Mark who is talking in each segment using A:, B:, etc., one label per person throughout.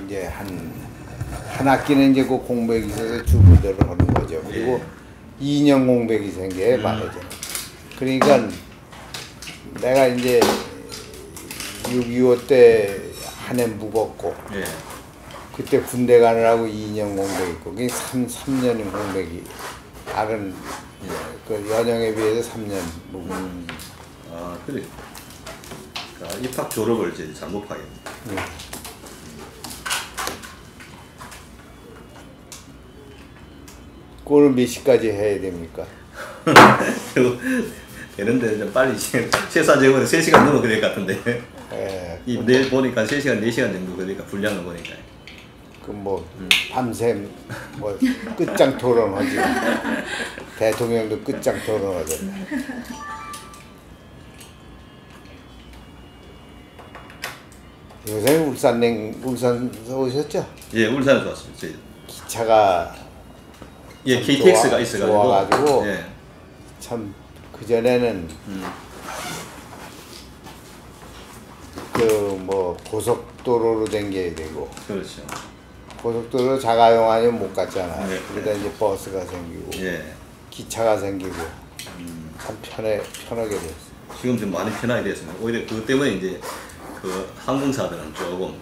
A: 이제 한 학기는 이제 그 공백이 있어서 주부대로 하는 거죠. 그리고 2년 공백이 생겨요, 말하자면. 그러니까 내가 이제 6.25 때 한 해 묵었고, 그때 군대 가느라고 2년 공백 있고, 그게 3년인 공백이 다른 그 연영에 비해서 3년 묵은.
B: 아, 그래. 그러니까 입학 졸업을 이제 잘못 파겠네.
A: 그걸 몇 시까지 해야 됩니까?
B: 되는데 좀 빨리 최소한적으로 3시간 넘어 그럴 것 같은데. 이 내일 보니까 3시간, 4시간 정도 그러니까 분량을 보니까.
A: 그 뭐 밤샘 뭐 끝장 토론하지. 대통령도 끝장 토론하잖아요. 요새 울산에서 오셨죠?
B: 예, 울산에서 왔습니다. 저희.
A: 기차가
B: 예, KTX가 있어가지고.
A: 좋아가지고
B: 예.
A: 참 그전에는 그 뭐 고속도로로 댕겨야 되고,
B: 그렇죠.
A: 고속도로 자가용 아니면 못 갔잖아요.
B: 네.
A: 그러다 이제 버스가 생기고,
B: 예.
A: 기차가 생기고, 참 편하게 됐어요.
B: 지금 좀 많이 편하게 됐습니다. 오히려 그것 때문에 이제 그 항공사들은 조금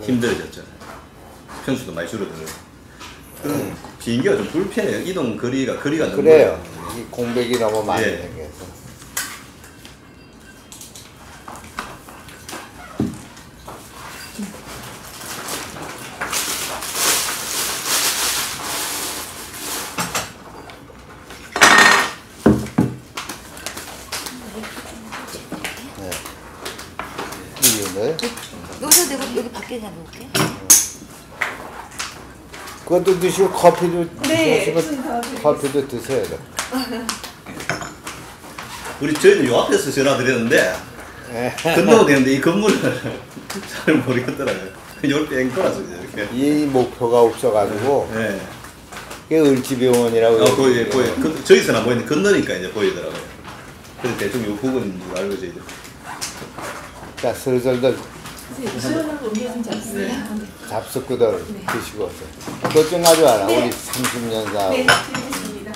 B: 힘들어졌죠. 편수도 많이 줄어들고. 비행기가 좀 불편해요. 이동 거리가 너무
A: 그래요. 이 공백이 너무 많이
B: 예.
A: 생겨서.
C: 여기서 내가 여기 밖에 가볼게.
A: 그것도 드시고 커피도
C: 네,
A: 드시고 커피도 드세요.
B: 저희는 요 앞에서 전화 드렸는데 건너면 되는데 이 건물을 잘 모르겠더라고요. 요렇게 앵커라서 이렇게.
A: 이 목표가 없어가지고
B: 네.
A: 그게 을지병원이라고.
B: 보여요. 저기서는 안 보이는데 건너니까 이제 보이더라고요. 그래서 대충 요 부분인 줄 알고 저희들.
A: 자, 슬슬들
C: 시원하고 음료수 잡수요.
A: 잡숫구들 드시고 오세요. 그것 좀 가져와라. 우리 30년 사하고.
C: 네, 드리겠습니다.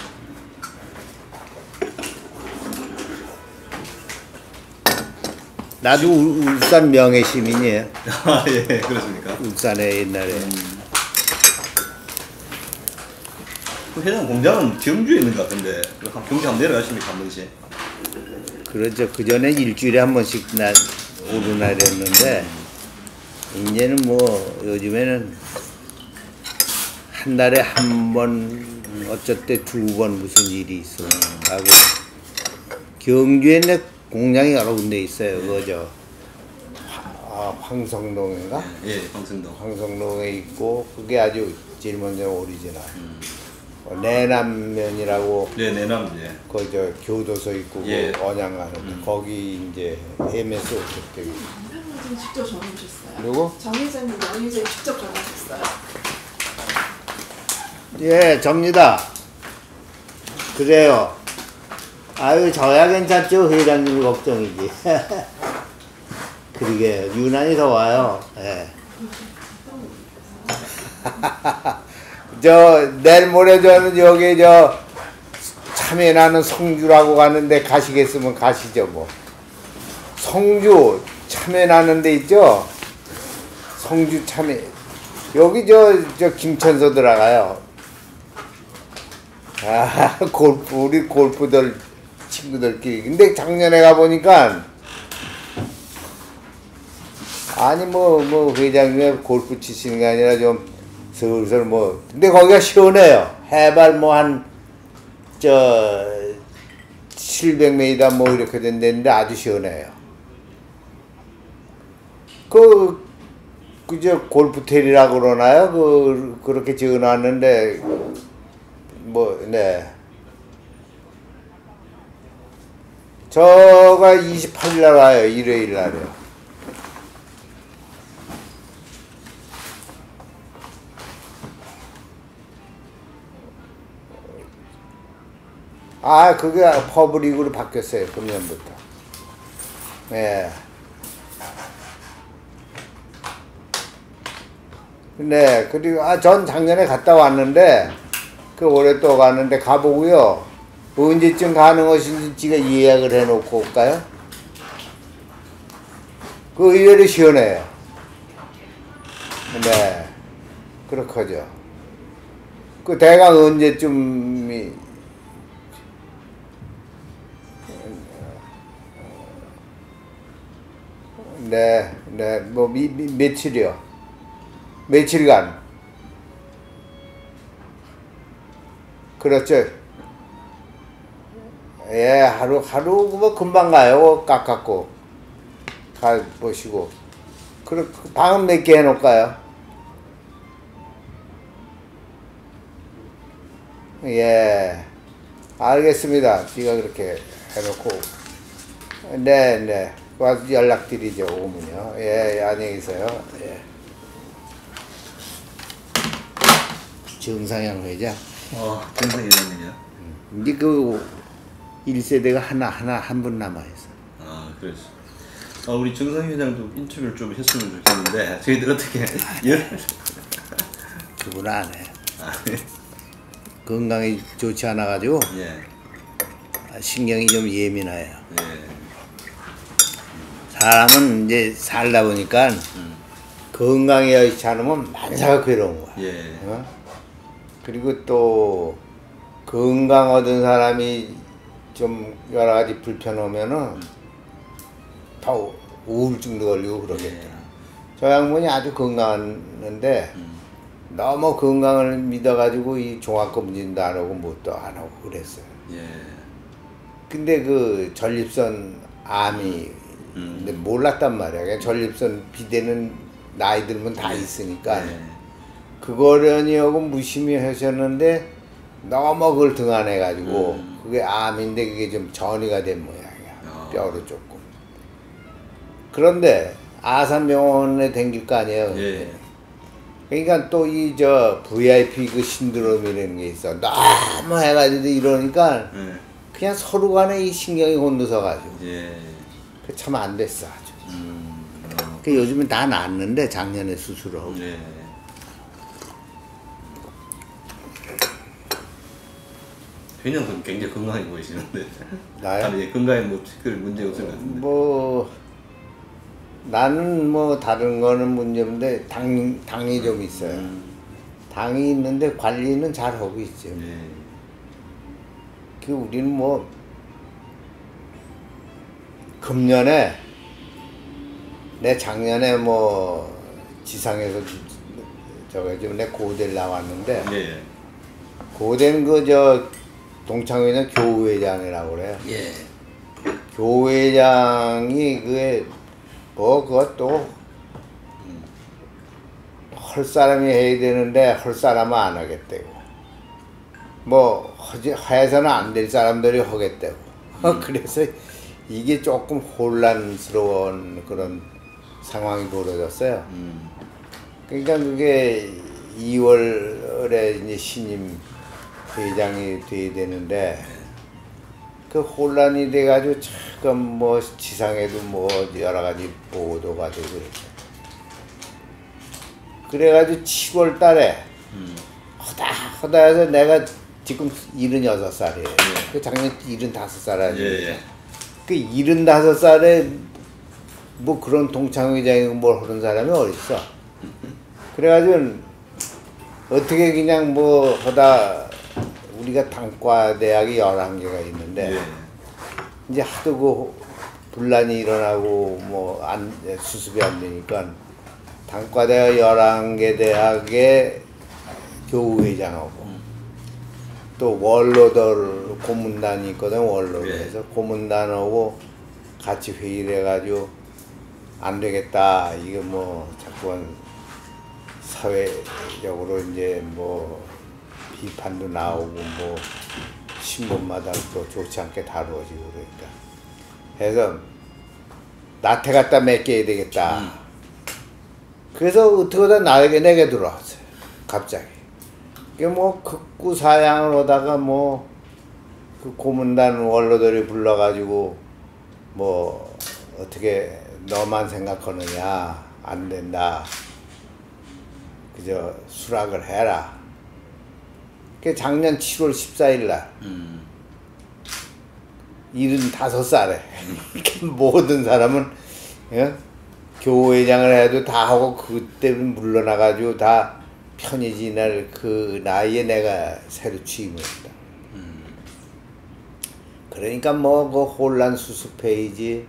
A: 나도 울산 명예 시민이에요.
B: 아, 예, 그렇습니까?
A: 울산에 옛날에.
B: 그 회장 공장은 경주에 있는 것 같은데 경주 한번 내려가십니까, 한 번씩?
A: 그렇죠. 그 전에 일주일에 한 번씩 오는 날이었는데, 이제는 뭐 요즘에는 한 달에 한 번, 어쩔 때 2번 무슨 일이 있어 하고. 경주에 내 공장이 여러 군데 있어요. 그거죠. 황성동인가?
B: 예, 황성동.
A: 황성동에 있고, 그게 아주 제일 먼저 오리지널. 내남면이라고.
B: 네, 내남, 예.
A: 그저 교도소 있고,
B: 예.
A: 언양 가는데 거기 이제 MS 오셨대요.
C: 회장님 직접 전화오셨어요.
A: 누구?
C: 정 회장님, 양 회장님 직접 전화하셨어요.
A: 예, 접니다. 그래요. 아유, 저야 괜찮죠. 회장님 걱정이지. 그러게, 유난히 더워요. 예. 내일 모레 저는 여기 참외나는 성주라고 가는데 가시겠으면 가시죠, 뭐. 성주 참외나는 데 있죠? 성주 참외. 여기 저 김천서 들어가요. 아, 우리 골프들 친구들끼리. 근데 작년에 가보니까, 아니, 회장님 골프 치시는 게 아니라 좀 슬슬 근데 거기가 시원해요. 해발 700m 이렇게 된다는데 아주 시원해요. 그저 골프텔이라고 그러나요? 그렇게 지어놨는데, 네. 저가 28일 날 와요. 일요일 날이요. 그게 퍼블릭으로 바뀌었어요. 금년부터. 예. 네, 그리고 전 작년에 갔다 왔는데 그 올해 또 갔는데 가보고요. 언제쯤 가는 것인지 지가 예약을 해놓고 올까요? 그 의외로 시원해요. 네, 그렇거죠. 그 대강 언제쯤이 네, 네, 뭐 며칠이요? 며칠간. 그렇죠. 예, 하루 뭐 금방 가요. 가깝고 가 보시고. 방은 몇 개 해놓을까요? 예, 알겠습니다. 제가 그렇게 해놓고. 네, 네. 와서 연락드리죠, 오면요. 예, 안녕히 계세요. 예. 정상영 회장.
B: 정상영 회장이요?
A: 이제 그 1세대가 한 분 남아있어.
B: 그래서. 우리 정상영 회장도 인터뷰를 좀 했으면 좋겠는데, 저희들 어떻게,
A: 그분 안 해. 건강이 좋지 않아가지고,
B: 예.
A: 신경이 좀 예민해요.
B: 예.
A: 사람은 이제 살다 보니까 건강이 여의치 않으면 만사가 괴로운 거야.
B: 예.
A: 그리고 또 건강 얻은 사람이 좀 여러 가지 불편 오면은 더 우울증도 걸리고 그러겠더라. 저 양반이 아주 건강했는데 너무 건강을 믿어가지고 이 종합검진도 안 하고 뭣도 안 하고 그랬어요.
B: 예.
A: 근데 그 전립선 암이 근데 몰랐단 말이야. 그냥 전립선 비대는 나이 들면 다 있으니까 그거려니 하고 무심히 하셨는데 너무 그걸 등한해가지고 그게 암인데 그게 좀 전이가 된 모양이야. 뼈로 조금. 그런데 아산병원에 댕길 거 아니에요.
B: 예.
A: 그러니까 또 이 VIP 그 신드롬이라는 게 있어. 너무 해가지고 이러니까 그냥 서로 간에 이 신경이 곤두서가지고. 그 참 안 됐어 아주. 그 요즘은 다 낫는데 작년에 수술하고.
B: 네. 회장은 굉장히 건강해 보이시는데.
A: 나요?
B: 건강에 뭐 특별히 문제 없을 것 같은데.
A: 뭐 나는 뭐 다른 거는 문제 없는데 당이 좀 있어요. 당이 있는데 관리는 잘 하고 있죠.
B: 네.
A: 그 우리는 뭐 금년에 내 작년에 뭐 지상에서 내 고대를 나왔는데
B: 예.
A: 고대는 동창회장 교우회장이라고 그래요.
B: 예.
A: 교우회장이 그것도 할 사람이 해야 되는데 할 사람은 안 하겠대고 뭐 해서는 안 될 사람들이 하겠대고 그래서 이게 조금 혼란스러운 그런 상황이 벌어졌어요. 그러니까 그게 2월에 이제 신임 회장이 돼야 되는데 그 혼란이 돼가지고 지금 뭐 지상에도 뭐 여러 가지 보도가 되고 그래가지고 7월 달에 허다 해서 내가 지금 76살이에요. 그 작년 75살 아니에요.
B: 예.
A: 그 75살에 뭐 그런 동창회장이고 뭘 하는 사람이 어딨어. 그래가지고 어떻게 그냥 뭐 하다 우리가 단과 대학이 11개가 있는데 이제 하도 그 분란이 일어나고 뭐 수습이 안 되니까 단과대학 11개 대학의 교우회장하고 또 원로들 고문단이 있거든. 원로에서 고문단하고 같이 회의를 해가지고 안 되겠다. 이게 뭐 자꾸만 사회적으로 이제 뭐 비판도 나오고 뭐 신문마다 또 좋지 않게 다루어지고 그러니까 해서 나태 갖다 맡겨야 되겠다. 그래서 어떻게든 내게 들어왔어요. 갑자기. 이게 뭐 극구사양을 하다가 뭐 그 고문단 원로들이 불러가지고 뭐 어떻게 너만 생각하느냐 안 된다. 그저 수락을 해라. 그 작년 7월 14일 날 75살에 모든 사람은 예? 교회장을 해도 다 하고 그때 물러나가지고 다 편히 지낼 그 나이에 내가 새로 취임을 했다. 그러니까 뭐 그 혼란 수습회의지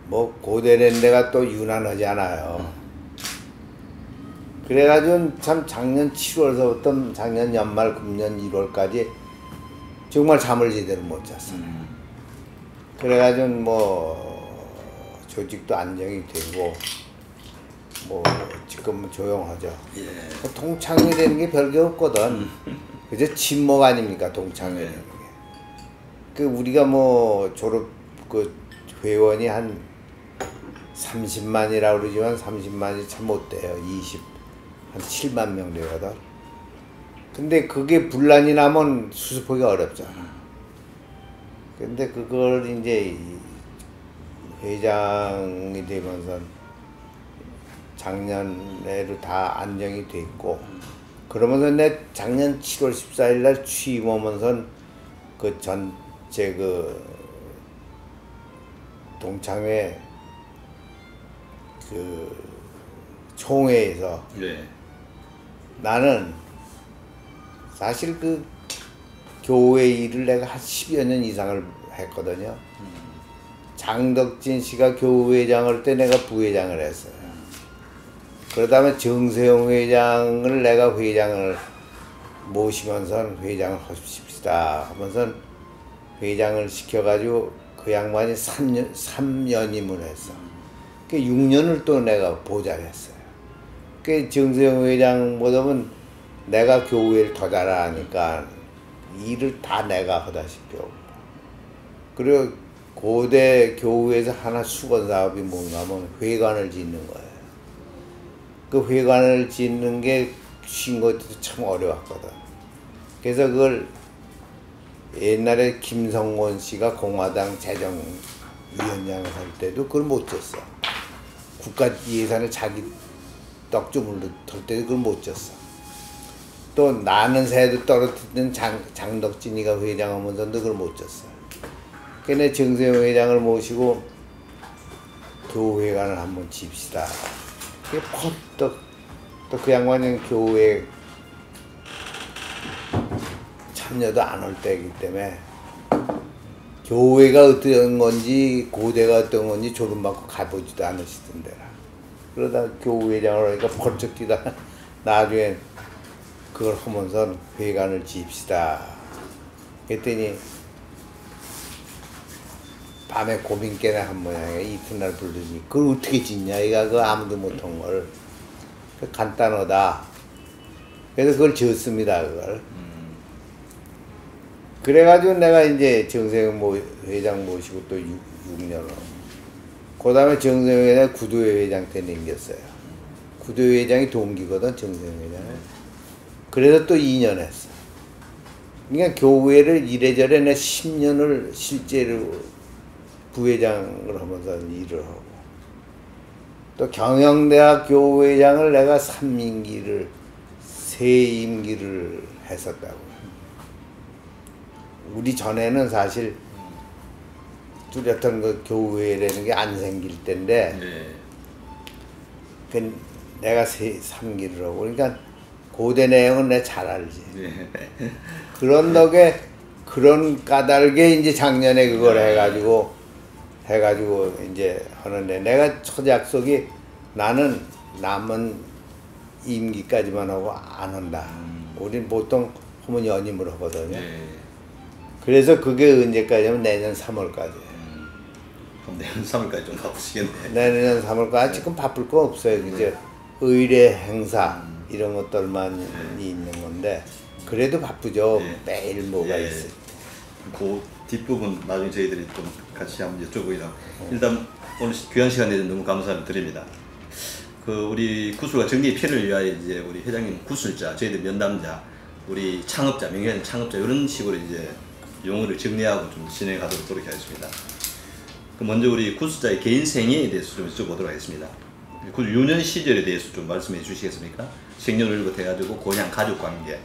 A: 뭐 고대된 데가 또 유난하잖아요. 그래가지고 참 작년 7월서부터 작년 연말 금년 1월까지 정말 잠을 제대로 못 잤어요. 그래가지고 뭐 조직도 안정이 되고 뭐 지금은 조용하죠.
B: 예.
A: 동창회 되는 게 별게 없거든. 그저 친목 아닙니까 동창회 되는 게. 그 우리가 뭐 졸업 그 회원이 한 30만이라고 그러지만 30만이 참 못 돼요. 한 7만 명 되거든. 근데 그게 분란이 나면 수습하기가 어렵잖아. 근데 그걸 이제 회장이 되면서 작년에도 다 안정이 됐고, 그러면서 내 작년 7월 14일 날 취임하면서 그 전체 그 동창회 그 총회에서
B: 네.
A: 나는 사실 그 교회 일을 내가 한 10여 년 이상을 했거든요. 장덕진 씨가 교회장을 할 때 내가 부회장을 했어요. 그러다음에 정세용 회장을 내가 회장을 모시면서 회장을 하십시다 하면서 회장을 시켜가지고 그 양반이 3년임을 했어. 그 6년을 또 내가 보좌했어요. 그 정세용 회장보다는 내가 교회를 더 잘하니까 일을 다 내가 하다시피 하고. 그리고 고대 교회에서 하나 수건 사업이 뭔가 하면 회관을 짓는 거예요. 그 회관을 짓는 게 쉰 것도 참 어려웠거든. 그래서 그걸 옛날에 김성곤 씨가 공화당 재정위원장을 할 때도 그걸 못 졌어. 국가 예산을 자기 떡주물로 털 때도 그걸 못 졌어. 또 나는 새도 떨어뜨린 장덕진이가 회장하면서도 그걸 못 졌어. 그래 정세용 회장을 모시고 교회관을 한번 집시다. 그게 또 그 양반은 교회 참여도 안 할 때이기 때문에 교회가 어떤 건지 고대가 어떤 건지 조름받고 가보지도 않으시던데라. 그러다 교회장을 하니까 벌쩍 뛰다 나중에 그걸 하면서 회관을 집시다. 그랬더니 밤에 고민 깨나 한 모양이야. 이튿날 부르더니 그걸 어떻게 짓냐 이가 그 아무도 못한 걸. 간단하다. 그래서 그걸 지었습니다. 그걸. 그래가지고 내가 이제 정세영 회장 모시고 또 6년을. 그 다음에 정세영 회장 구도회 회장 때 넘겼어요. 구도회 회장이 동기거든, 정세영 회장은. 그래서 또 2년 했어. 그러니까 교회를 이래저래 내 10년을 실제로 부회장을 하면서 일을 하고. 또 경영대학 교회장을 내가 3임기를, 3임기를 했었다고. 우리 전에는 사실 뚜렷한 그 교회라는 게 안 생길 때인데,
B: 네.
A: 그 내가 3기를 하고, 그러니까 고대 내용은 내가 잘 알지.
B: 네.
A: 그런 덕에 그런 까닭에 이제 작년에 그걸 해가지고 이제 하는데, 내가 첫 약속이 나는 남은 임기까지만 하고 안 한다. 우린 보통 하면 연임을 하거든요.
B: 네.
A: 그래서 그게 언제까지냐면 내년 3월까지.
B: 그럼 내년 3월까지 좀 바쁘시겠네.
A: 내년 3월까지 지금 바쁠 거 없어요. 이제 의례 행사 이런 것들만 있는 건데, 그래도 바쁘죠.
B: 네.
A: 매일 뭐가
B: 네.
A: 있어요.
B: 그 뒷부분 나중에 저희들이 좀 같이 한번 여쭤보기로. 일단 오늘 귀한 시간 내주셔서 너무 감사드립니다. 그 우리 구술과 정기의 편을 위하여 이제 우리 회장님 구술자, 저희들 면담자, 우리 창업자, 명예회장 창업자 이런 식으로 이제 용어를 정리하고 좀 진행하도록 하겠습니다. 그 먼저 우리 구술자의 개인 생애에 대해서 좀 여쭤보도록 하겠습니다. 그 유년 시절에 대해서 좀 말씀해 주시겠습니까? 생년월일부터 해가지고 고향 가족 관계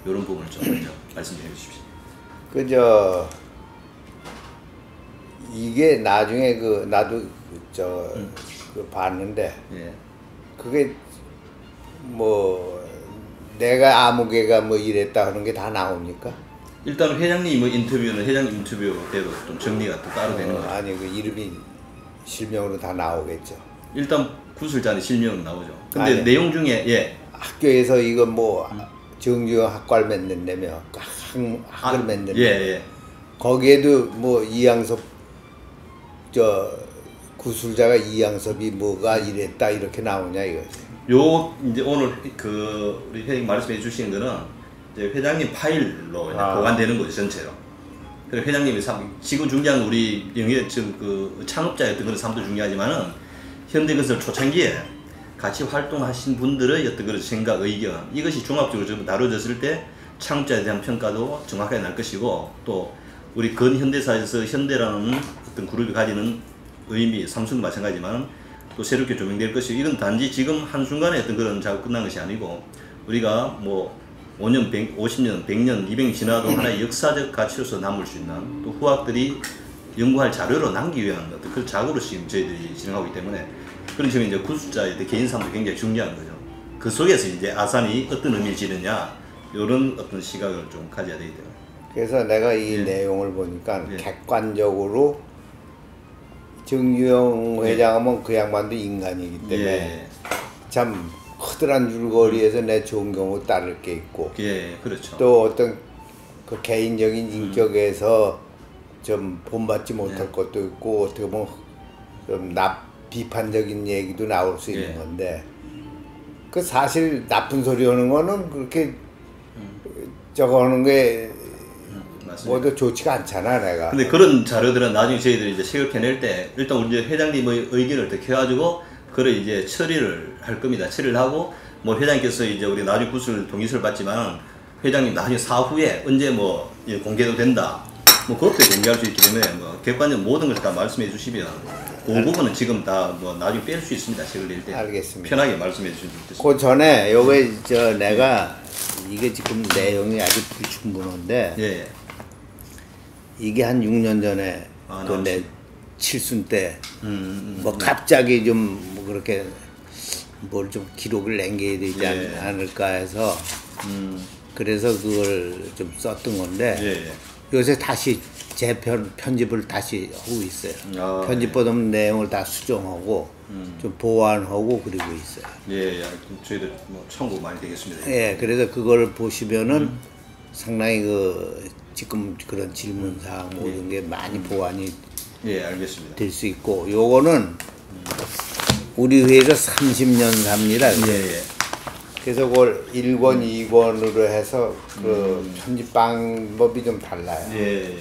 B: 이런 부분을 좀 먼저 말씀해 주십시오.
A: 그저 이게 나중에 그 나도 그 봤는데
B: 예.
A: 그게 뭐 내가 아무개가 뭐 이랬다 하는 게 다 나옵니까?
B: 일단 회장님 뭐 인터뷰는 회장님 인터뷰대로 좀 정리가 또 따로 되는 거죠.
A: 아니 그 이름이 실명으로 다 나오겠죠.
B: 일단 구술자는 실명은 나오죠. 근데
A: 아니.
B: 내용 중에 예.
A: 학교에서 이거 뭐 정주영 학과를 맺는다며 학을 맺는데
B: 예.
A: 거기에도 뭐 이양섭 구술자가 이양섭이 뭐가 이랬다 이렇게 나오냐 이거지.
B: 요 이제 오늘 그 우리 회장님 말씀해 주신 거는 이제 회장님 파일로 이제 보관되는 거죠 전체로. 그래서 회장님이 지금 중요한 우리 영예 그 창업자였던 그런 삶도 중요하지만은 현대건설 초창기에 같이 활동하신 분들의 어떤 그런 생각, 의견 이것이 종합적으로 좀 다뤄졌을 때 창업자에 대한 평가도 정확하게 날 것이고 또 우리 근현대사에서 현대라는 어떤 그룹이 가지는 의미, 삼성도 마찬가지지만 또 새롭게 조명될 것이고 이건 단지 지금 한순간에 어떤 그런 작업 끝난 것이 아니고 우리가 뭐 5년, 50년, 100년, 200년 지나도 하나의 역사적 가치로서 남을 수 있는 또 후학들이 연구할 자료로 남기기 위한 어떤 그런 작업으로 지금 저희들이 진행하고 있기 때문에 그런 점에 이제 구술자의 개인 삶도 굉장히 중요한 거죠. 그 속에서 이제 아산이 어떤 의미를 지느냐 이런 어떤 시각을 좀 가져야 되기 때문에.
A: 그래서 내가 이
B: 예.
A: 내용을 보니까
B: 예.
A: 객관적으로 정유영 회장하면 그 양반도 인간이기 때문에
B: 예.
A: 참 허들한 줄거리에서 내 좋은 경우 따를 게 있고
B: 예, 그렇죠.
A: 또 어떤 그 개인적인 인격에서 좀 본받지 못할 것도 있고 어떻게 보면 좀 비판적인 얘기도 나올 수 있는 건데 그 사실 나쁜 소리 하는 거는 그렇게 저거 하는 게
B: 맞습니다.
A: 모두 좋지가 않잖아 내가.
B: 근데 그런 자료들은 나중에 저희들이 이제 책을 펴낼 때 일단 우리 이제 회장님의 의견을 더 켜가지고 그걸 이제 처리를 할 겁니다. 처리를 하고 뭐 회장님께서 이제 우리 나중에 구술 동의서를 받지만 회장님 나중에 사후에 언제 뭐 공개도 된다. 뭐 그것도 공개할 수 있기 때문에 뭐 객관적 모든 걸 다 말씀해 주시면 그 부분은 지금 다 뭐 나중에 뺄 수 있습니다. 책을 낼 때.
A: 알겠습니다.
B: 편하게 말씀해 주시면 좋겠습니다.
A: 그 전에 요게 내가 이게 지금 내용이 아주 불충분한데
B: 예.
A: 이게 한 6년 전에 그 내
B: 나오시-
A: 칠순 때 뭐 갑자기 좀 뭐 그렇게 뭘 좀 기록을 남겨야 되지
B: 예.
A: 않을까 해서 그래서 그걸 좀 썼던 건데
B: 예.
A: 요새 다시 편집을 다시 하고 있어요.
B: 아,
A: 편집보다는 내용을 다 수정하고 좀 보완하고 그러고 있어요.
B: 예. 저희들 뭐 참고 많이 되겠습니다.
A: 예, 그래서 그걸 보시면은 상당히 그 지금 그런 질문사항 모든 게 많이 보완이
B: 예, 알겠습니다.
A: 될 수 있고 요거는 우리 회에서 30년 삽니다.
B: 예.
A: 그래서 그걸 1권, 2권으로 해서 그 편집 방법이 좀 달라요.
B: 예.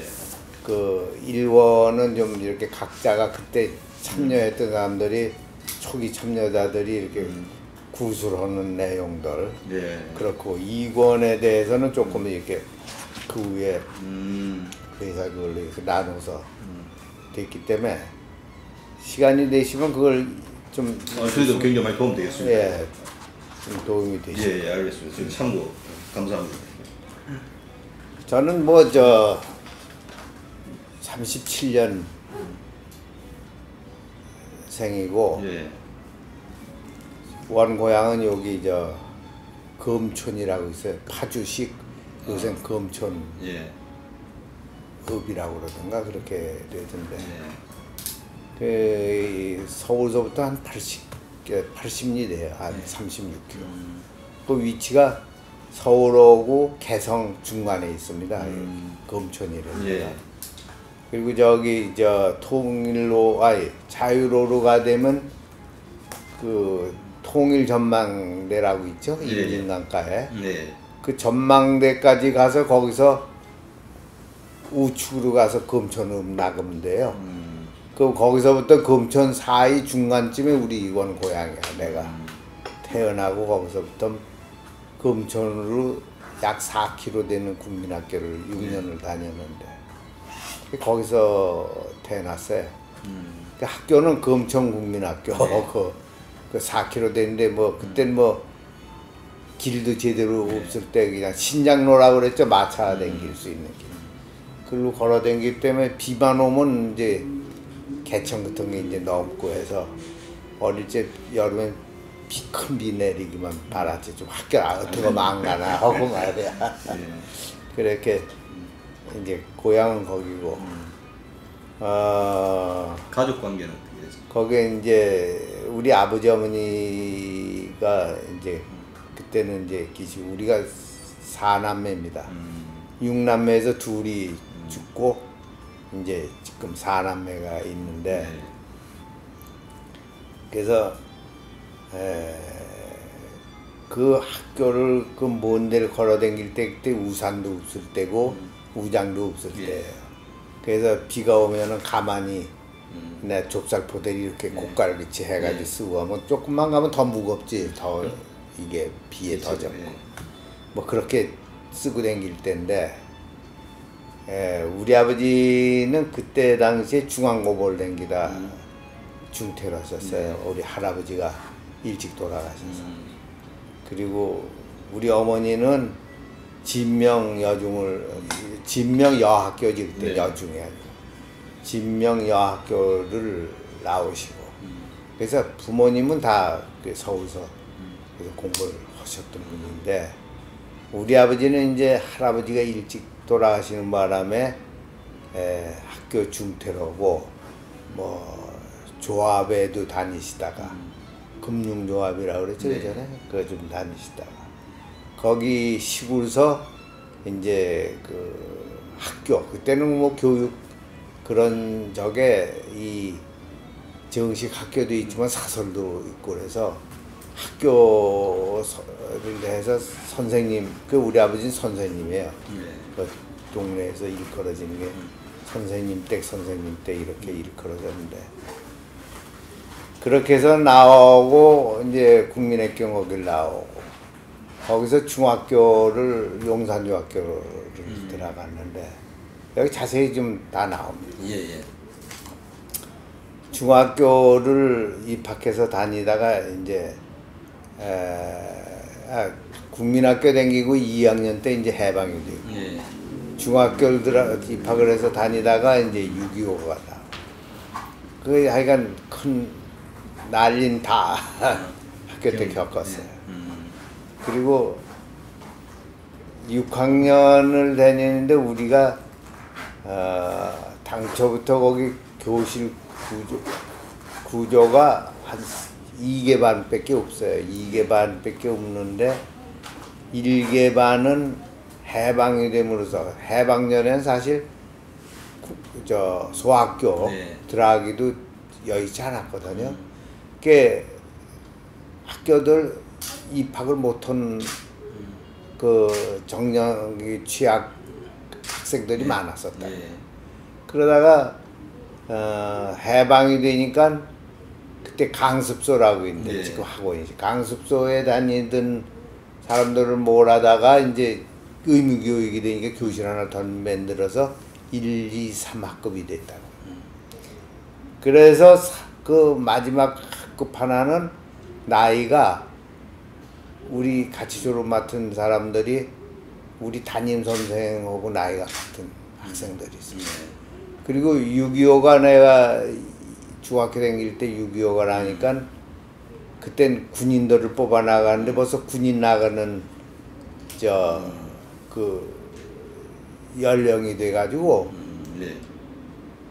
A: 그 1권은 좀 이렇게 각자가 그때 참여했던 사람들이 초기 참여자들이 이렇게 구술하는 내용들
B: 예.
A: 그렇고 2권에 대해서는 조금 이렇게 그 위에 회사 그걸로 이렇게 나눠서 됐기 때문에 시간이 되시면 그걸 좀
B: 저희도 굉장히 많이 도움 되겠습니다.
A: 예, 좀 도움이 되시죠.
B: 예, 알겠습니다. 지금 참고 감사합니다.
A: 저는 37년 생이고
B: 예.
A: 원 고향은 여기 검촌이라고 있어요. 파주식 요새 검촌
B: 예.
A: 읍이라고 그러던가 그렇게 되던데
B: 예.
A: 그 서울서부터 한 80리 돼요. 한 36km. 그 위치가 서울하고 개성 중간에 있습니다. 검촌이라는 데가.
B: 예.
A: 그리고 저기 통일로 자유로로가 되면 그 통일 전망대라고 있죠.
B: 예.
A: 임진강가에.
B: 네.
A: 그 전망대까지 가서 거기서 우측으로 가서 검촌읍 나가면 돼요. 그 거기서부터 검촌 사이 중간쯤에 우리 이건 고향이야. 내가 태어나고 거기서부터 검촌으로 약 4km 되는 국민학교를 6년을 다녔는데 거기서 태어났어요. 그 학교는 검촌 국민학교. 그 그 4km 되는데 뭐 그땐 뭐 길도 제대로 없을 때 그냥 신장로라고 그랬죠. 마차 댕길 수 있는 길. 그걸로 걸어 댕길 때문에 비만 오면 이제 개천 같은 게 이제 넘고 해서 어릴 때 여름엔 큰 비 내리기만 바랐지. 좀 학교 어떻게 망가나 하고 말이야. 그렇게 이제 고향은 거기고
B: 가족 관계는 어떻게 되세요?
A: 거기에 이제 우리 아버지 어머니가 이제 그때는 이제 우리가 4남매입니다. 6남매에서 둘이 죽고 이제 지금 4남매가 있는데
B: 네.
A: 그래서 그 학교를 그 먼 데를 걸어 다닐 때 그때 우산도 없을 때고 우장도 없을 때예요. 그래서 비가 오면은 가만히 내 좁쌀포대를 이렇게 고깔같이 해가지고 쓰고 하면 조금만 가면 더 무겁지. 더 이게 비에 더 젖고 뭐 그렇게 쓰고 다닐 때인데 우리 아버지는 그때 당시에 중앙고볼 다니다 중퇴를 하셨어요. 우리 할아버지가 일찍 돌아가셔서. 그리고 우리 어머니는 진명여학교지 그때
B: 네.
A: 여중이 아니고 진명여학교를 나오시고 그래서 부모님은 다 서울서 그래서 공부를 하셨던 분인데 우리 아버지는 이제 할아버지가 일찍 돌아가시는 바람에 학교 중퇴를 하고 뭐 조합에도 다니시다가 금융조합이라고 그랬죠.
B: 네.
A: 예전에 그거 좀 다니시다가 거기 시골서 이제 그 학교 그때는 뭐 교육 그런 적에 이 정식 학교도 있지만 사설도 있고 그래서 학교를 해서 선생님 그 우리 아버지는 선생님이에요.
B: 네.
A: 그 동네에서 일컬어지는 게 선생님 댁 이렇게 일컬어졌는데 그렇게 해서 나오고 이제 국민학교 거길 나오고 거기서 중학교를 용산중학교를 들어갔는데 여기 자세히 좀 다 나옵니다.
B: 예.
A: 중학교를 입학해서 다니다가 이제 국민학교 다니고 2학년 때 이제 해방이 되고
B: 예.
A: 중학교를 입학을 해서 다니다가 이제 6.25가 나고 그 하여간 큰 난린 다 학교 때 겪었어요. 그리고 6학년을 다니는데 우리가 당초부터 거기 교실 구조가 한 2개 반밖에 없어요. 2개 반밖에 없는데 1개 반은 해방이 됨으로써 해방전에는 사실 소학교
B: 네.
A: 들어가기도 여의치 않았거든요. 그 학교들 입학을 못한 그 정년기 취약 학생들이 많았었다.
B: 예.
A: 그러다가 해방이 되니까 그때 강습소라고 있는데
B: 네.
A: 지금 학원이지. 강습소에 다니던 사람들을 몰아다가 이제 의무교육이 되니까 교실 하나 더 만들어서 1, 2, 3학급이 됐다고. 그래서 그 마지막 학급 하나는 나이가 우리 같이 졸업 맡은 사람들이 우리 담임 선생하고 나이가 같은 학생들이 있어요. 그리고 6.25가 내가 중학교 다닐 때 6.25가 나니까 그땐 군인들을 뽑아 나가는데 벌써 군인 나가는 그 연령이 돼가지고
B: 네.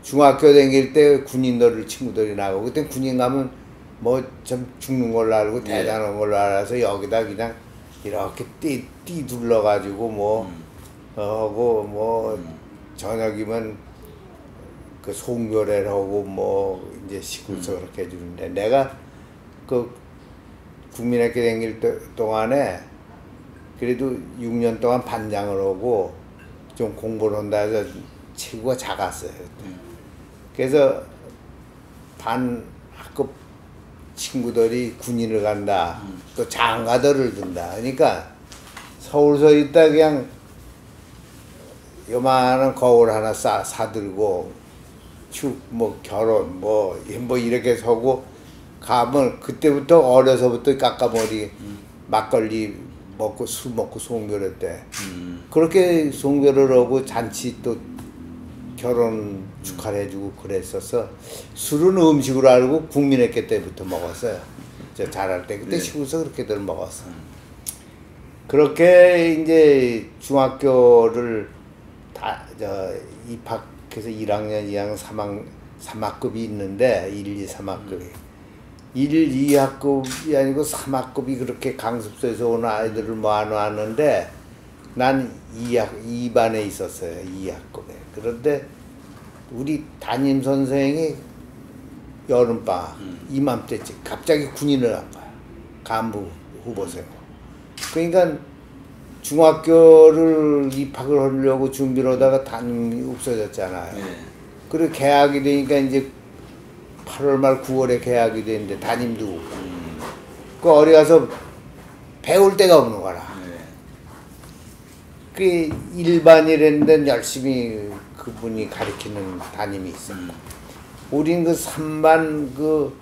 A: 중학교 다닐 때 군인들을 친구들이 나가고 그때 군인 가면 뭐 좀 죽는 걸로 알고
B: 네.
A: 대단한 걸로 알아서 여기다 그냥 이렇게 띠 둘러가지고 뭐 하고 뭐 저녁이면 그 송별회를 하고 뭐 이제 시골서 그렇게 해주는데 내가 그 국민학교 다닐 동안에 그래도 6년 동안 반장을 하고 좀 공부를 한다 해서 체구가 작았어요. 그래서 반 학급 친구들이 군인을 간다. 또 장가들을 든다. 그러니까 서울서 있다 그냥 요만한 거울 하나 사들고 뭐 결혼 뭐 이렇게 서고 가면 그때부터 어려서부터 깎아머리 막걸리 먹고 술 먹고 송별했대. 그렇게 송별을 하고 잔치 또 결혼 축하를 해주고 그랬었어. 술은 음식으로 알고 국민학교 때부터 먹었어요. 저 잘할 때 그때
B: 네.
A: 시골에서 그렇게들 먹었어. 그렇게 이제 중학교를 다 입학해서 1학년, 2학년, 3학급이 있는데 1, 2, 3학급이 1, 2학급이 아니고 3학급이 그렇게 강습소에서 오는 아이들을 모아놓았는데 난 2반에 있었어요. 2학급에. 그런데 우리 담임 선생이 여름방학 이맘때쯤 갑자기 군인을 한 거야. 간부 후보생으로. 그러니까 중학교를 입학을 하려고 준비를 하다가 담임이 없어졌잖아요.
B: 네.
A: 그리고 개학이 되니까 이제 8월 말 9월에 개학이 되는데 담임도 없고 그 어디 가서 배울 데가 없는 거라.
B: 네.
A: 그 일반이랬는데 열심히 그분이 가르치는 담임이 있었고 우린 그 3반 그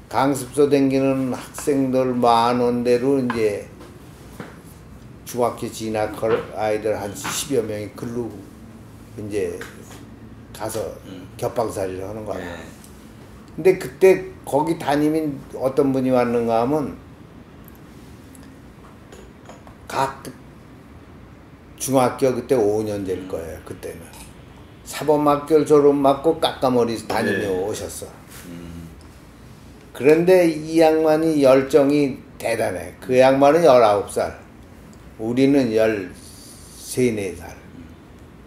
A: 강습소 댕기는 학생들 많은 데로 이제 중학교 진학할 아이들 한 10여 명이 글로 이제 가서 겹방살이를 하는 거야.
B: 네.
A: 근데 그때 거기 담임인 어떤 분이 왔는가 하면 각 중학교 그때 5년제일 거예요. 그때는 사범학교 졸업 맞고 깎아머리 담임이
B: 네.
A: 오셨어. 그런데 이 양반이 열정이 대단해. 그 양반은 19살, 우리는 13, 14살.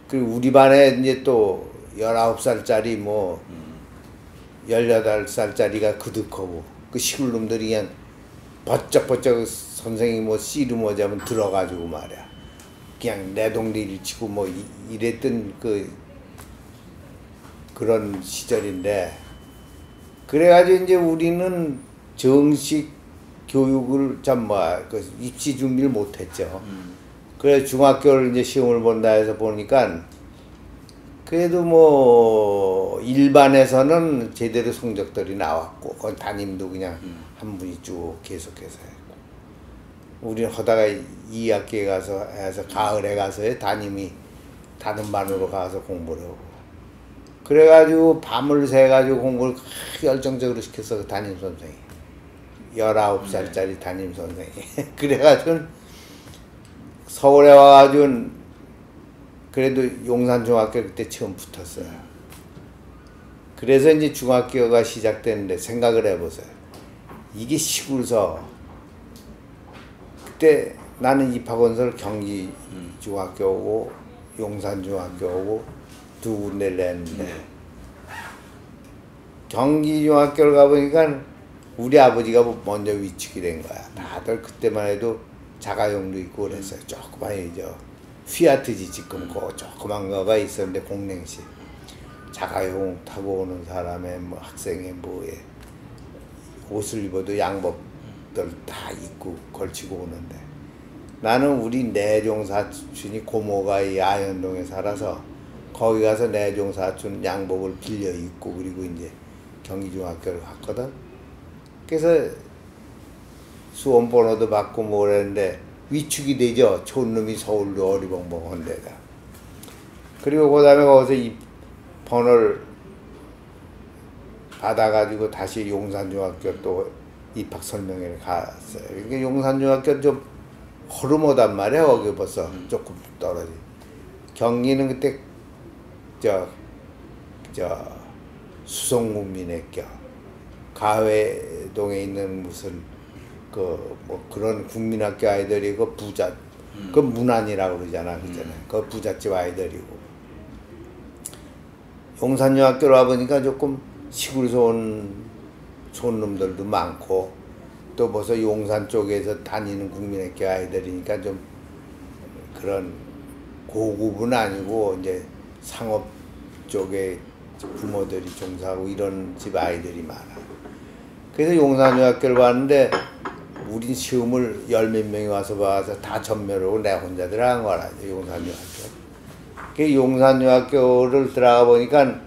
A: 그리고 우리 반에 이제 또 19살짜리 뭐 18살짜리가 그득하고 그 시골 놈들이 그냥 버쩍버쩍 선생님 뭐 씨름하자면 들어가지고 말이야. 그냥 내동리를 치고 뭐 이랬던 그런 시절인데 그래가지고 이제 우리는 정식 교육을 그 입시 준비를 못했죠. 그래 중학교를 이제 시험을 본다 해서 보니까 그래도 뭐 일반에서는 제대로 성적들이 나왔고 거기 담임도 그냥 한 분이 쭉 계속해서 했고 우리는 하다가 2학기에 가서 해서 가을에 가서 담임이 다른 반으로 가서 공부를 하고 그래가지고 밤을 새가지고 공부를 열정적으로 시켰어 그 담임 선생이 19살짜리 담임 선생이 그래가지고 서울에 와가지고 그래도 용산중학교 그때 처음 붙었어요. 그래서 이제 중학교가 시작됐는데 생각을 해보세요. 이게 시골서 그때 나는 입학원서를 경기중학교 오고 용산중학교 오고 두 군데를 냈는데 경기중학교를 가보니까 우리 아버지가 먼저 위축이 된 거야. 다들 그때만 해도 자가용도 있고 그랬어요. 조그만 휘아트지 지금 그 조그만 거가 있었는데 공냉시 자가용 타고 오는 사람의 뭐 학생의 뭐에 옷을 입어도 양복들 다 입고 걸치고 오는데 나는 우리 내종 사촌이 고모가 이 아현동에 살아서 거기 가서 내종 사촌 양복을 빌려 입고 그리고 이제 경기중학교를 갔거든. 그래서 수험 번호도 받고 뭐 그랬는데 위축이 되죠. 촌놈이 서울로 어리벙벙한 데다. 그리고 그 다음에 거기서 이 번호를 받아가지고 다시 용산중학교 또 입학 설명회를 갔어요. 그러니까 용산중학교 좀 허름하단 말이야. 거기 벌써 조금 떨어지. 경기는 그때 수성국민학교 가회동에 있는 무슨 뭐 그런 국민학교 아이들이 그 부자 그 문안이라고 그러잖아. 그잖아요. 그 부잣집 아이들이고 용산중학교로 와보니까 조금 시골에서 온 촌놈들도 많고 또 벌써 용산 쪽에서 다니는 국민학교 아이들이니까 좀 그런 고급은 아니고 이제 상업 쪽에 부모들이 종사하고 이런 집 아이들이 많아. 그래서 용산중학교를 봤는데 우린 시험을 10몇 명이 와서 봐서 다 전멸하고 내 혼자 들어간 거라. 용산중학교. 그 용산중학교를 들어가 보니까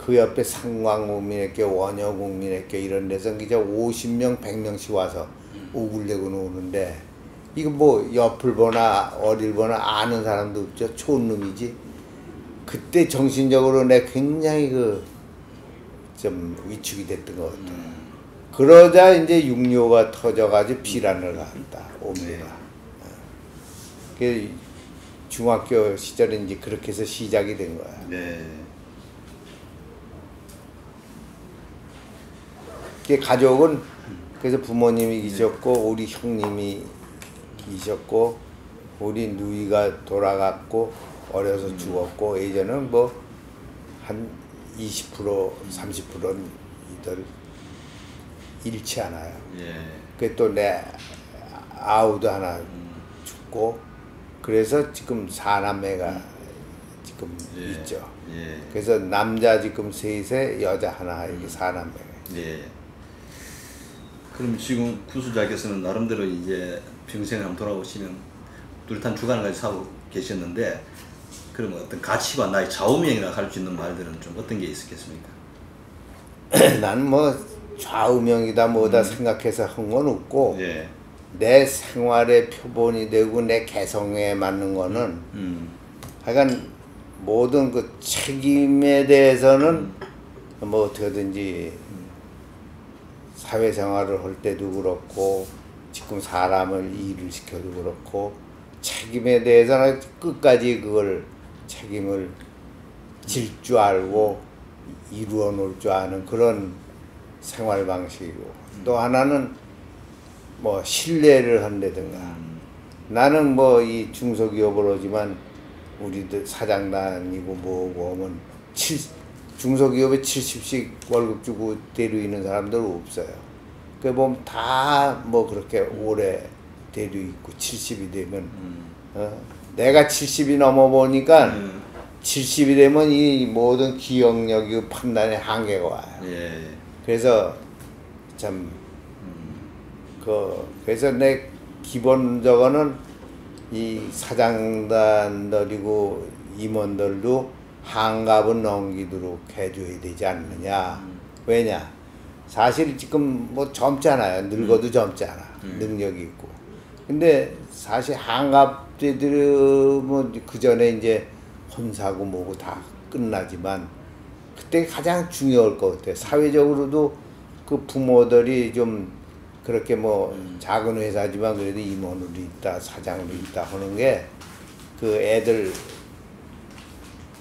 A: 그 옆에 상광국민회교, 원효국민회교 이런 데서 이제 50명, 100명씩 와서 오굴내고 노는데 이거 뭐 옆을 보나 어딜 보나 아는 사람도 없죠. 촌놈이지. 그때 정신적으로 내 굉장히 좀 위축이 됐던 것 같아요. 그러자 이제 육류가 터져가지고 비란을 갔다 옵니다. 그 중학교 시절에 이제 그렇게 해서 시작이 된 거야.
B: 네.
A: 그 가족은 그래서 부모님이 계셨고 우리 형님이 계셨고 우리 누이가 돌아갔고 어려서 죽었고 예전은 뭐 한 20% 30%는 이들 잃지 않아요.
B: 예.
A: 그 또 내 아우도 하나 죽고 그래서 지금 4남매가 지금
B: 예.
A: 있죠.
B: 예.
A: 그래서 남자 지금 셋에 여자 하나 이렇게 4남매가.
B: 예. 그럼 지금 구수자께서는 나름대로 이제 평생을 한번 돌아보시면 뚜렷한 주관을 가지고 살고 계셨는데 그러면 어떤 가치관, 나의 좌우명이라 할 수 있는 말들은 좀 어떤 게 있었겠습니까?
A: 나는 뭐 좌우명이다 뭐다 생각해서 한 건 없고
B: 예.
A: 내 생활의 표본이 되고 내 개성에 맞는 거는 하여간 모든 그 책임에 대해서는 뭐 어떻게든지 사회생활을 할 때도 그렇고 지금 사람을 일을 시켜도 그렇고 책임에 대해서는 끝까지 그걸 책임을 질 줄 알고 이루어 놓을 줄 아는 그런 생활 방식이고 또 하나는 뭐 신뢰를 한다든가 나는 뭐 이 중소기업을 하지만 우리들 사장단이고 뭐고 하면 중소기업에 70씩 월급 주고 데리고 사람들 없어요. 그 보면 다 뭐 그렇게 오래 데리고 있고 70이 되면 내가 70이 넘어 보니까 70이 되면 이 모든 기억력이 판단의 한계가 와요.
B: 예.
A: 그래서 참 그래서 내 기본적으로는 이 사장단들이고 임원들도 한갑은 넘기도록 해줘야 되지 않느냐. 왜냐? 사실 지금 뭐 젊잖아요. 늙어도 젊잖아. 능력이 있고. 근데 사실 한갑들은 뭐 그 전에 이제 혼사고 뭐고 다 끝나지만 그때 가장 중요할 것 같아요. 사회적으로도 그 부모들이 좀 그렇게 뭐 작은 회사지만 그래도 임원으로 있다, 사장으로 있다 하는 게 그 애들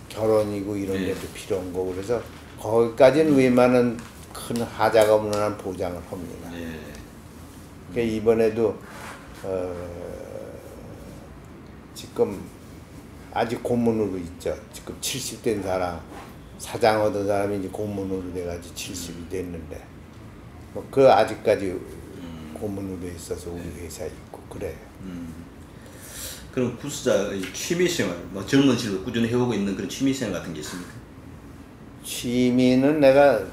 A: 결혼이고 이런 데도 필요한 거고 그래서 거기까지는 웬만한 큰 하자가 없는 한 보장을 합니다. 그러니까 이번에도 지금 아직 고문으로 있죠. 지금 70된 사람 사장 얻은 사람이 이제 고문으로 돼가지고 70이 됐는데 뭐 그 아직까지 고문으로 있어서 우리 회사에 있고 그래요.
B: 그럼 구수자의 취미생활, 뭐 젊은 시절도 꾸준히 해오고 있는 그런 취미생활 같은 게 있습니까?
A: 취미는 내가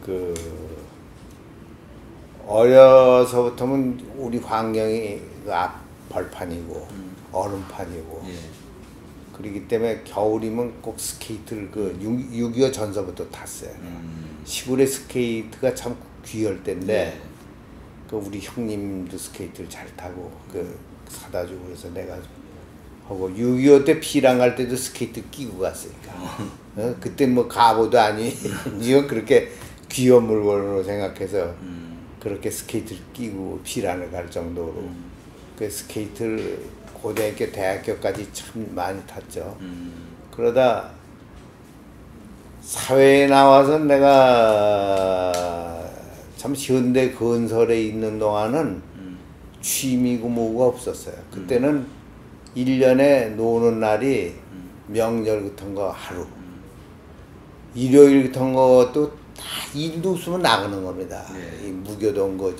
A: 그 어려서부터는 우리 환경이 앞 벌판이고 얼음판이고 그렇기 때문에 겨울이면 꼭 스케이트를 그 6.25 전서부터 탔어요. 시골의 스케이트가 참 귀할 때인데 그 우리 형님도 스케이트를 잘 타고 그 사다 주고 그래서 내가 하고 6.25 때 피랑 갈 때도 스케이트 끼고 갔으니까 그때 뭐 가보도 아니 이건 그렇게 귀한 물건으로 생각해서 그렇게 스케이트를 끼고 피란을 갈 정도로 그 스케이트를 고등학교 대학교까지 참 많이 탔죠. 그러다 사회에 나와서 내가 참 현대 건설에 있는 동안은 취미고 뭐가 없었어요. 그때는 1년에 노는 날이 명절 같은 거 하루 일요일 같은 것도 다 일도 없으면 나가는 겁니다. 이 무교동 그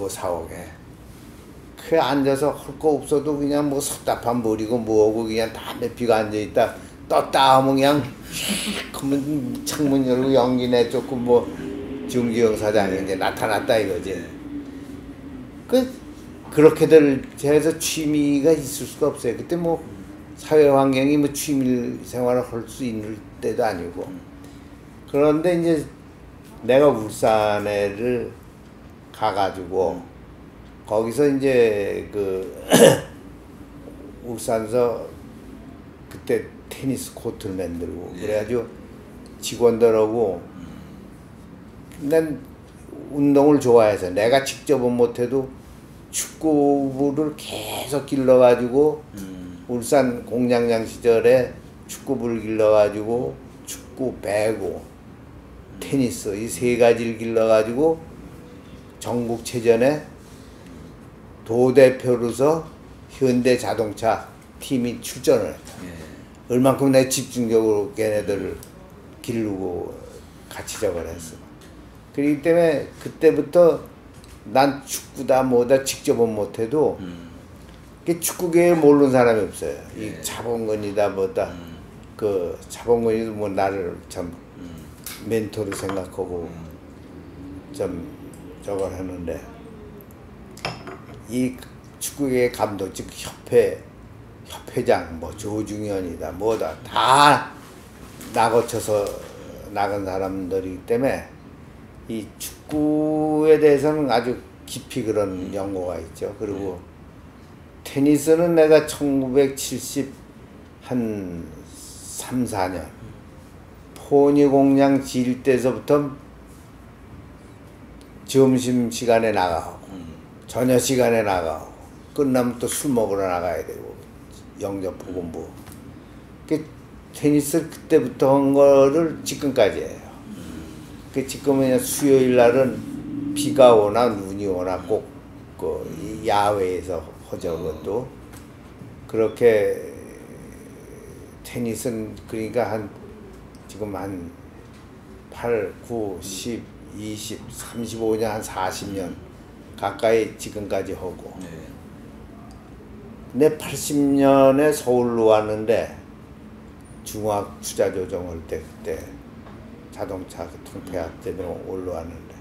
A: 사옥에 그 앉아서 할 거 없어도 그냥 뭐 섭답한 머리고 뭐하고 그냥 담배 피고 앉아있다 떴다 하면 그냥 그러면 창문 열고 연기 내쫓고 뭐 중기영 사장이 이제 나타났다 이거지. 그렇게들 해서 취미가 있을 수가 없어요. 그때 뭐 사회 환경이 뭐 취미 생활을 할 수 있는 때도 아니고. 그런데 이제 내가 울산에를 가가지고 거기서 이제 그 울산서 그때 테니스 코트를 만들고 그래가지고 직원들하고 난 운동을 좋아해서 내가 직접은 못해도 축구부를 계속 길러가지고 울산 공장장 시절에 축구부를 길러가지고 축구, 배구, 테니스 이 세 가지를 길러가지고 전국체전에 도대표로서 현대자동차 팀이 출전을 했다. 얼만큼 내가 집중적으로 걔네들을 기르고 같이 저걸 했어. 그렇기 때문에 그때부터 난 축구다 뭐다 직접은 못해도 축구계에 모르는 사람이 없어요. 이 차범근이다 뭐다. 그 차범근이도 뭐 나를 참 멘토로 생각하고 좀 저걸 하는데 이 축구계 감독 즉 협회장 뭐 조중현이다 뭐다 다 나 거쳐서 나간 사람들이기 때문에 이 축구에 대해서는 아주 깊이 그런 연고가 있죠. 그리고 테니스는 내가 1970 한 3, 4년 포니 공장 지을 때서부터 점심시간에 나가고 저녁시간에 나가고 끝나면 또 술 먹으러 나가야 되고 영접보건부 테니스를 그때부터 한 거를 지금까지 해요. 지금은 수요일 날은 비가 오나 눈이 오나 꼭 그 야외에서 하죠. 그것도 그렇게 테니스는 그러니까 한 지금 한 8, 9, 10, 20, 35년 한 40년 가까이 지금까지 하고 내 80년에 서울로 왔는데 중화학 투자 조정할 때 그때 자동차 통폐합 때문에 올라왔는데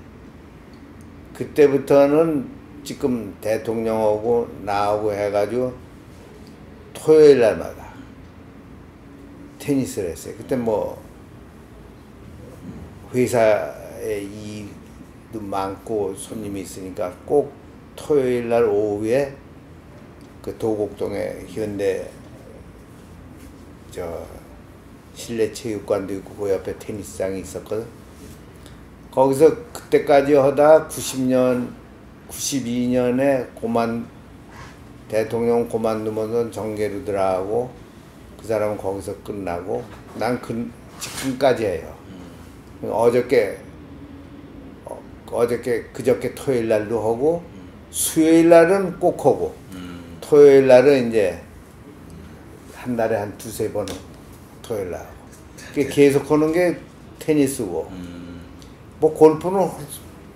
A: 그때부터는 지금 대통령하고 나하고 해가지고 토요일 날마다 테니스를 했어요. 그때 뭐 회사에 일도 많고 손님이 있으니까 꼭 토요일 날 오후에 그 도곡동에 현대 저 실내 체육관도 있고 그 옆에 테니스장이 있었거든. 거기서 그때까지 하다 92년에 대통령 고만두면서 정계루들하고 그 사람은 거기서 끝나고 난 지금까지 해요. 그저께 토요일 날도 하고 수요일 날은 꼭 하고 토요일 날은 이제 한 달에 한 두세 번은 토요일 날 하고 계속 하는 게 테니스고 뭐 골프는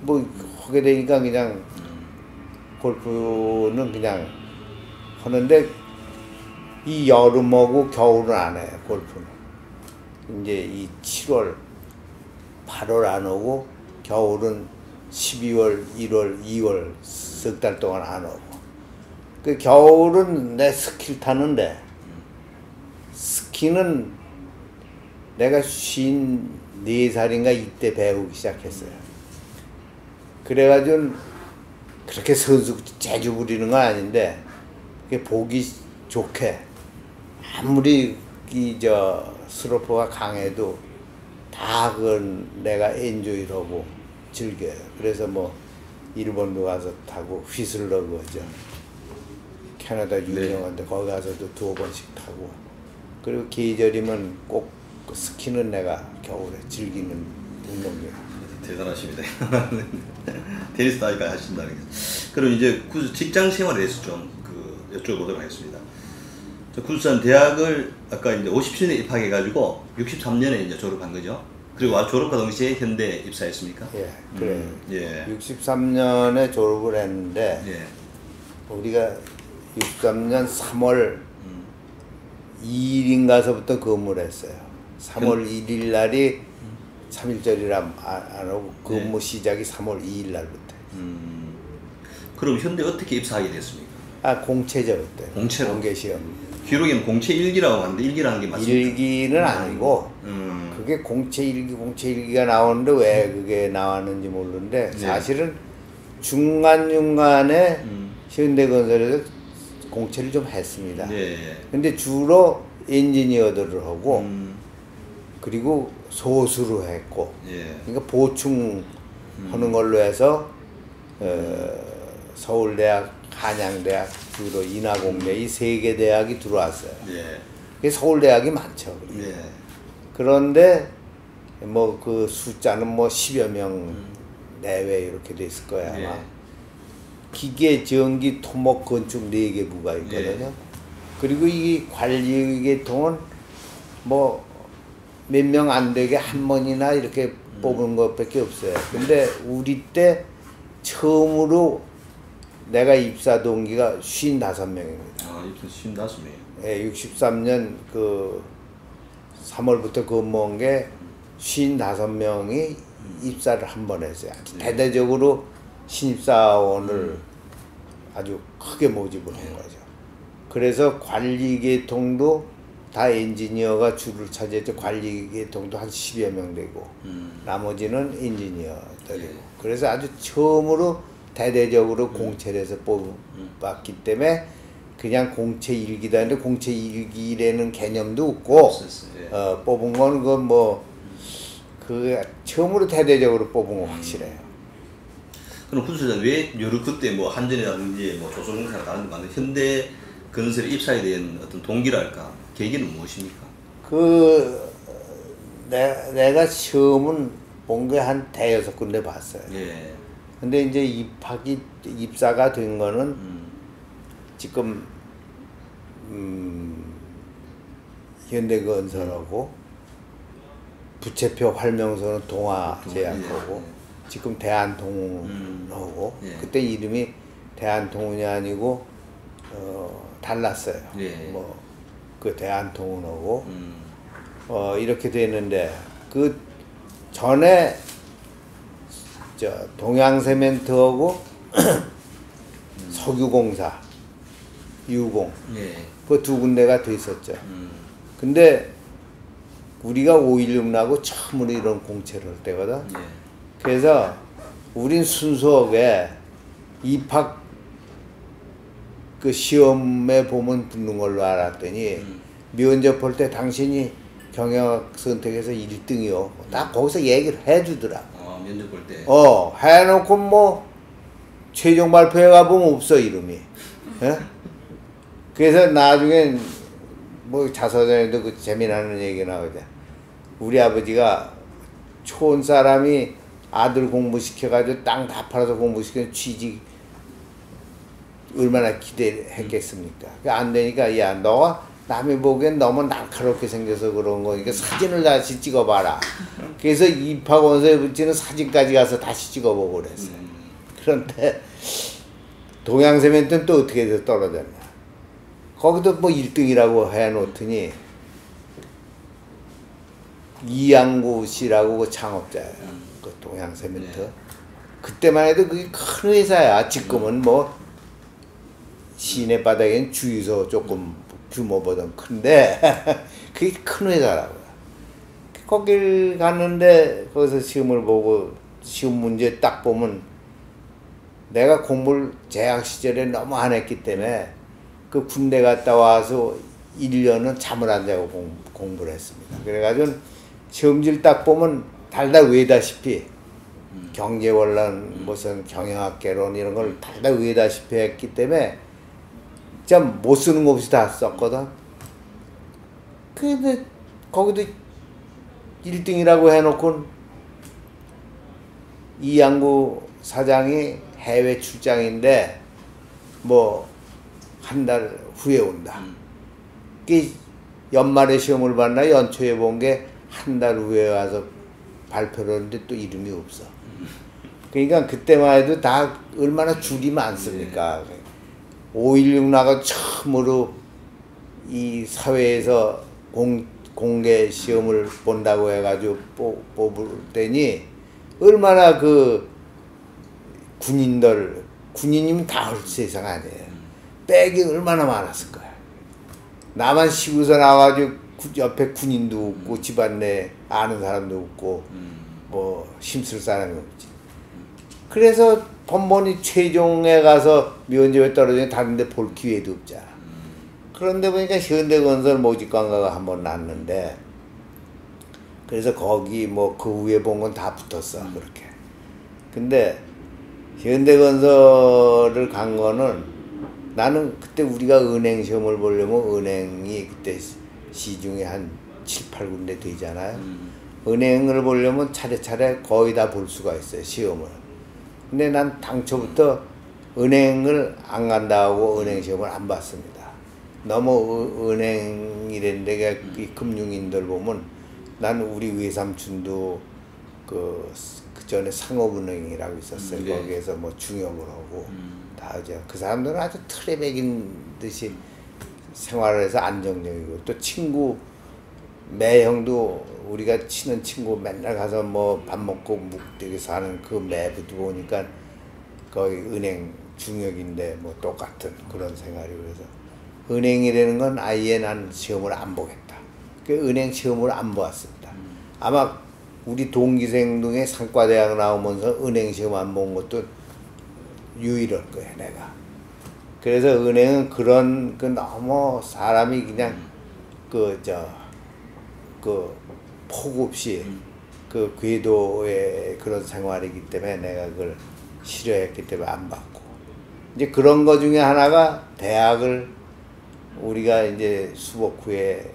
A: 뭐 하게 되니까 그냥 골프는 그냥 하는데 이 여름하고 겨울은 안 해요. 골프는 이제 이 7월 8월 안 오고 겨울은 12월 1월 2월 석 달 동안 안 오고 그 겨울은 내 스키를 타는데 스키는 내가 54살인가 이때 배우기 시작했어요. 그래가지고 그렇게 선수 재주 부리는 건 아닌데 그게 보기 좋게 아무리 스로프가 강해도 다 그건 내가 엔조이를 하고 즐겨요. 그래서 뭐 일본도 가서 타고 휘슬러 그거죠. 캐나다 유명한데 거기 가서도 2번씩 타고 그리고 계절이면 꼭 스키는 내가 겨울에 즐기는 운동이에요.
B: 대단하십니다. 테니스 따위까지 하신다는 게. 그럼 이제 직장 생활에 대해서 좀 여쭤보도록 하겠습니다. 구수산 대학을 아까 이제 57년에 입학해가지고 63년에 이제 졸업한 거죠. 그리고 졸업과 동시에 현대에 입사했습니까?
A: 예, 그래요.
B: 예.
A: 63년에 졸업을 했는데 우리가 63년 3월 2일인가서부터 근무를 했어요. 3월 1일 날이 3.1절이라 안 하고 근무 시작이 3월 2일 날부터.
B: 그럼 현대 어떻게 입사하게 됐습니까?
A: 공채죠 그때.
B: 공채로?
A: 공개 시험.
B: 기록에는 공채 일기라고 하는데 일기라는 게 맞습니까?
A: 일기는 아니고 그게 공채 일기가 나오는데 왜 그게 나왔는지 모르는데
B: 네.
A: 사실은 중간중간에 현대건설에서 공채를 좀 했습니다.
B: 네.
A: 근데 주로 엔지니어들을 하고 그리고 소수로 했고
B: 예.
A: 그러니까 보충하는 걸로 해서 서울대학, 한양대학, 주로 인하공대 이 세 개 대학이 들어왔어요.
B: 예.
A: 그게 서울대학이 많죠.
B: 예.
A: 그런데 뭐 그 숫자는 뭐 10여 명 내외 이렇게 돼 있을 거야 아마.
B: 예.
A: 기계, 전기, 토목, 건축 4개 부가 있거든요.
B: 예.
A: 그리고 이 관리계통은 뭐 몇 명 안 되게 한 번이나 이렇게 뽑은 것밖에 없어요. 근데 우리 때 처음으로 내가 입사 동기가 55명입니다.
B: 아, 입사 55명이에요.
A: 예, 63년 그 3월부터 근무한 게 55명이 입사를 한 번 했어요. 아주 대대적으로 신입사원을 아주 크게 모집을 한 거죠. 그래서 관리계통도 다 엔지니어가 줄을 차지했죠. 관리계통도 한 10여 명 되고 나머지는 엔지니어들이고 그래서 아주 처음으로 대대적으로 공채를 해서 뽑았기 때문에 그냥 공채 일기다 했는데 공채 일기라는 개념도 없고
B: 예.
A: 뽑은 건 그 뭐 그 처음으로 대대적으로 뽑은 건 확실해요.
B: 그럼 군수장 왜 여러 그때 뭐 한전이라든지 뭐 조선공사나 다른 데 많은 현대 건설에 입사에 대한 어떤 동기랄까 계기는 무엇입니까?
A: 내가 시험은 본 게 한 대여섯 군데 봤어요.
B: 예.
A: 근데 이제 입사가 된 거는 지금 현대건설하고 부채표 활명소는 동아제약하고 지금 대한통운하고
B: 예.
A: 그때 이름이 대한통운이 아니고 달랐어요.
B: 예.
A: 뭐 그 대한통운하고 이렇게 됐는데 그 전에 저 동양세멘트하고 석유공사 유공
B: 예.
A: 그 두 군데가 돼 있었죠. 근데 우리가 5.16 나고 처음으로 이런 공채를 할 때거든.
B: 예.
A: 그래서 우린 순수하게 입학 그 시험에 보면 붙는 걸로 알았더니 면접 볼 때 당신이 경영 선택에서 1등이요. 딱 거기서 얘기를 해주더라.
B: 면접 볼 때.
A: 해놓고 뭐 최종 발표회 가보면 없어 이름이. 예? 그래서 나중엔 뭐 자서전에도 그 재미나는 얘기 나오죠. 우리 아버지가 촌 사람이 아들 공부시켜가지고 땅 다 팔아서 공부시켜 취직 얼마나 기대했겠습니까? 안 되니까 야 너가 남이 보기엔 너무 날카롭게 생겨서 그런 거니까 사진을 다시 찍어봐라. 그래서 입학원서에 붙이는 사진까지 가서 다시 찍어보고 그랬어요. 그런데 동양세멘트는 또 어떻게 해서 떨어졌냐. 거기도 뭐 1등이라고 해놓더니 이양구 씨라고 그 창업자예요. 그 동양세멘트.
B: 네.
A: 그때만 해도 그게 큰 회사야. 지금은 뭐 시내 바닥엔 주유소 조금 규모보다 큰데 그게 큰 회사라고요. 거길 갔는데 거기서 시험을 보고 시험 문제 딱 보면 내가 공부를 재학 시절에 너무 안 했기 때문에 그 군대 갔다 와서 1년은 잠을 안 자고 공부를 했습니다. 그래가지고 시험지를 딱 보면 달달 외다시피 경제원론 무슨 경영학개론 이런 걸 달달 외다시피 했기 때문에 참 못 쓰는 거 없이 다 썼거든. 근데 거기도 1등이라고 해놓고 이양구 사장이 해외 출장인데 뭐 한 달 후에 온다. 그 연말에 시험을 봤나 연초에 본 게 한 달 후에 와서 발표를 하는데 또 이름이 없어. 그러니까 그때만 해도 다 얼마나 줄이 많습니까. 5.16 나가 처음으로 이 사회에서 공개 시험을 본다고 해가지고 뽑을 때니 얼마나 그 군인이면 다 할 세상 아니에요. 백이 얼마나 많았을 거야. 나만 시구서 나와가지고 옆에 군인도 없고 집안 내 아는 사람도 없고 뭐 힘쓸 사람이 없지. 그래서 번번이 최종에 가서 면접에 떨어지니 다른 데 볼 기회도 없잖아. 그런데 보니까 현대건설 모집관가가 한번 났는데 그래서 거기 뭐 그 위에 본 건 다 붙었어. 그렇게. 근데 현대건설을 간 거는 나는 그때 우리가 은행 시험을 보려면 은행이 그때 시중에 한 7, 8군데 되잖아요. 은행을 보려면 차례차례 거의 다 볼 수가 있어요, 시험을. 근데 난 당초부터 은행을 안 간다고 은행 시험을 안 봤습니다. 너무 은행이란 데가 이 금융인들 보면 난 우리 외삼촌도 그 전에 상업은행이라고 있었어요.
B: 네.
A: 거기에서 뭐 중역을 하고 다 이제 그 사람들은 아주 틀에 매긴 듯이 생활을 해서 안정적이고 또 친구 매형도 우리가 친한 친구 맨날 가서 뭐 밥 먹고 묵되게 사는 그 매부도 보니까 거의 은행 중역인데 뭐 똑같은 그런 생활이 그래서 은행이라는 건 아예 난 시험을 안 보겠다. 그 은행 시험을 안 보았습니다. 아마 우리 동기생 중에 상과대학 나오면서 은행 시험 안 본 것도 유일할 거야 내가. 그래서 은행은 그런 그 너무 사람이 그냥 그 폭 없이 그 궤도의 그런 생활이기 때문에 내가 그걸 싫어했기 때문에 안 받고 이제 그런 거 중에 하나가 대학을 우리가 이제 수복 후에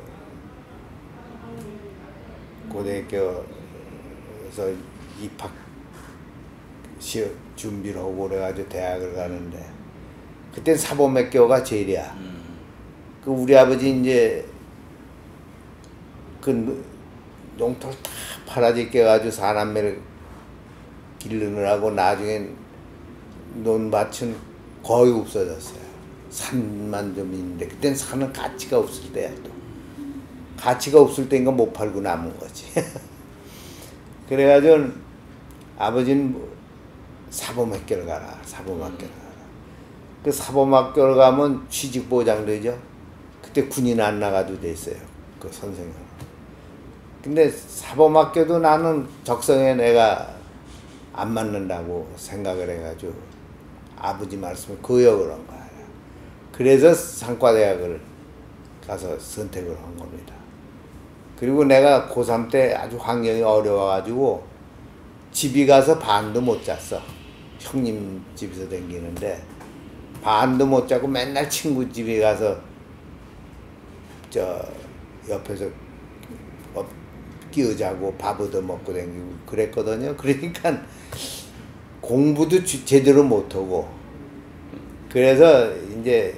A: 고등학교에서 입학 시험 준비를 하고 그래가지고 대학을 가는데 그땐 사범학교가 제일이야. 그 우리 아버지 이제 그 농토를 다 팔아제껴가지고 사남매를 기르느라고 나중엔 논밭은 거의 없어졌어요. 산만 좀 있는데 그땐 산은 가치가 없을 때야 또. 가치가 없을 때인가 못 팔고 남은 거지. 그래가지고 아버지는 사범학교를 가라. 사범학교를 가라. 그 사범학교를 가면 취직보장되죠. 그때 군인 안 나가도 됐어요. 그 선생님. 근데 사범학교도 나는 적성에 내가 안 맞는다고 생각을 해가지고 아버지 말씀을 거역을 한 거야. 그래서 상과대학을 가서 선택을 한 겁니다. 그리고 내가 고3 때 아주 환경이 어려워가지고 집이 가서 반도 못 잤어. 형님 집에서 댕기는데 반도 못 자고 맨날 친구 집에 가서 저 옆에서 끼어자고 밥 얻어 먹고 댕기고 그랬거든요. 그러니까 공부도 제대로 못하고 그래서 이제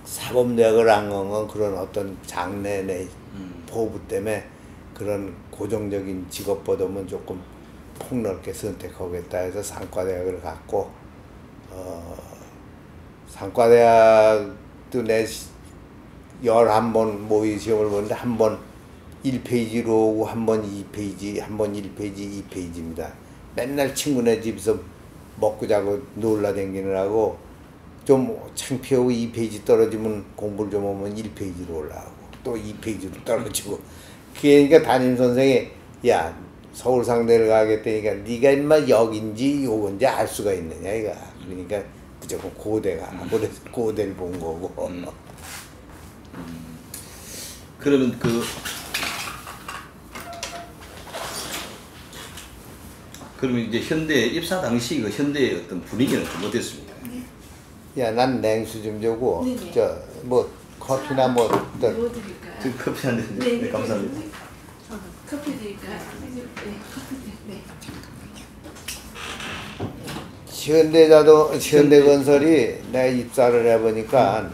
A: 사범대학을 안 간 건 그런 어떤 장래 내 포부 때문에 그런 고정적인 직업보다는 조금 폭넓게 선택하겠다 해서 상과대학을 갔고 상과대학도 내 11번 모의 시험을 보는데 한 번 1페이지로 오고 한 번 2페이지, 한 번 1페이지, 2페이지입니다. 맨날 친구네 집에서 먹고 자고 놀라 댕기느라고 좀 창피하고 2페이지 떨어지면 공부를 좀 하면 1페이지로 올라가고 또 2페이지로 떨어지고 그러니까 담임선생이 야 서울상대를 가겠다니까 네가 인마 여긴지 요건지 알 수가 있느냐 이거 그러니까 무조건 고대 가라 그래서 고대를 본 거고
B: 그러면 그러면 이제 현대 입사 당시 그 현대의 어떤 분위기는 좀 어땠습니까?
A: 야 난 냉수 좀 주고
C: 네네.
A: 저 뭐 커피나 뭐
C: 뭐 드릴까요?
B: 지금 커피 한 잔.
C: 네,
B: 네, 감사합니다.
C: 커피 드릴까요? 네, 커피 네.
A: 현대건설이 내가 입사를 해보니까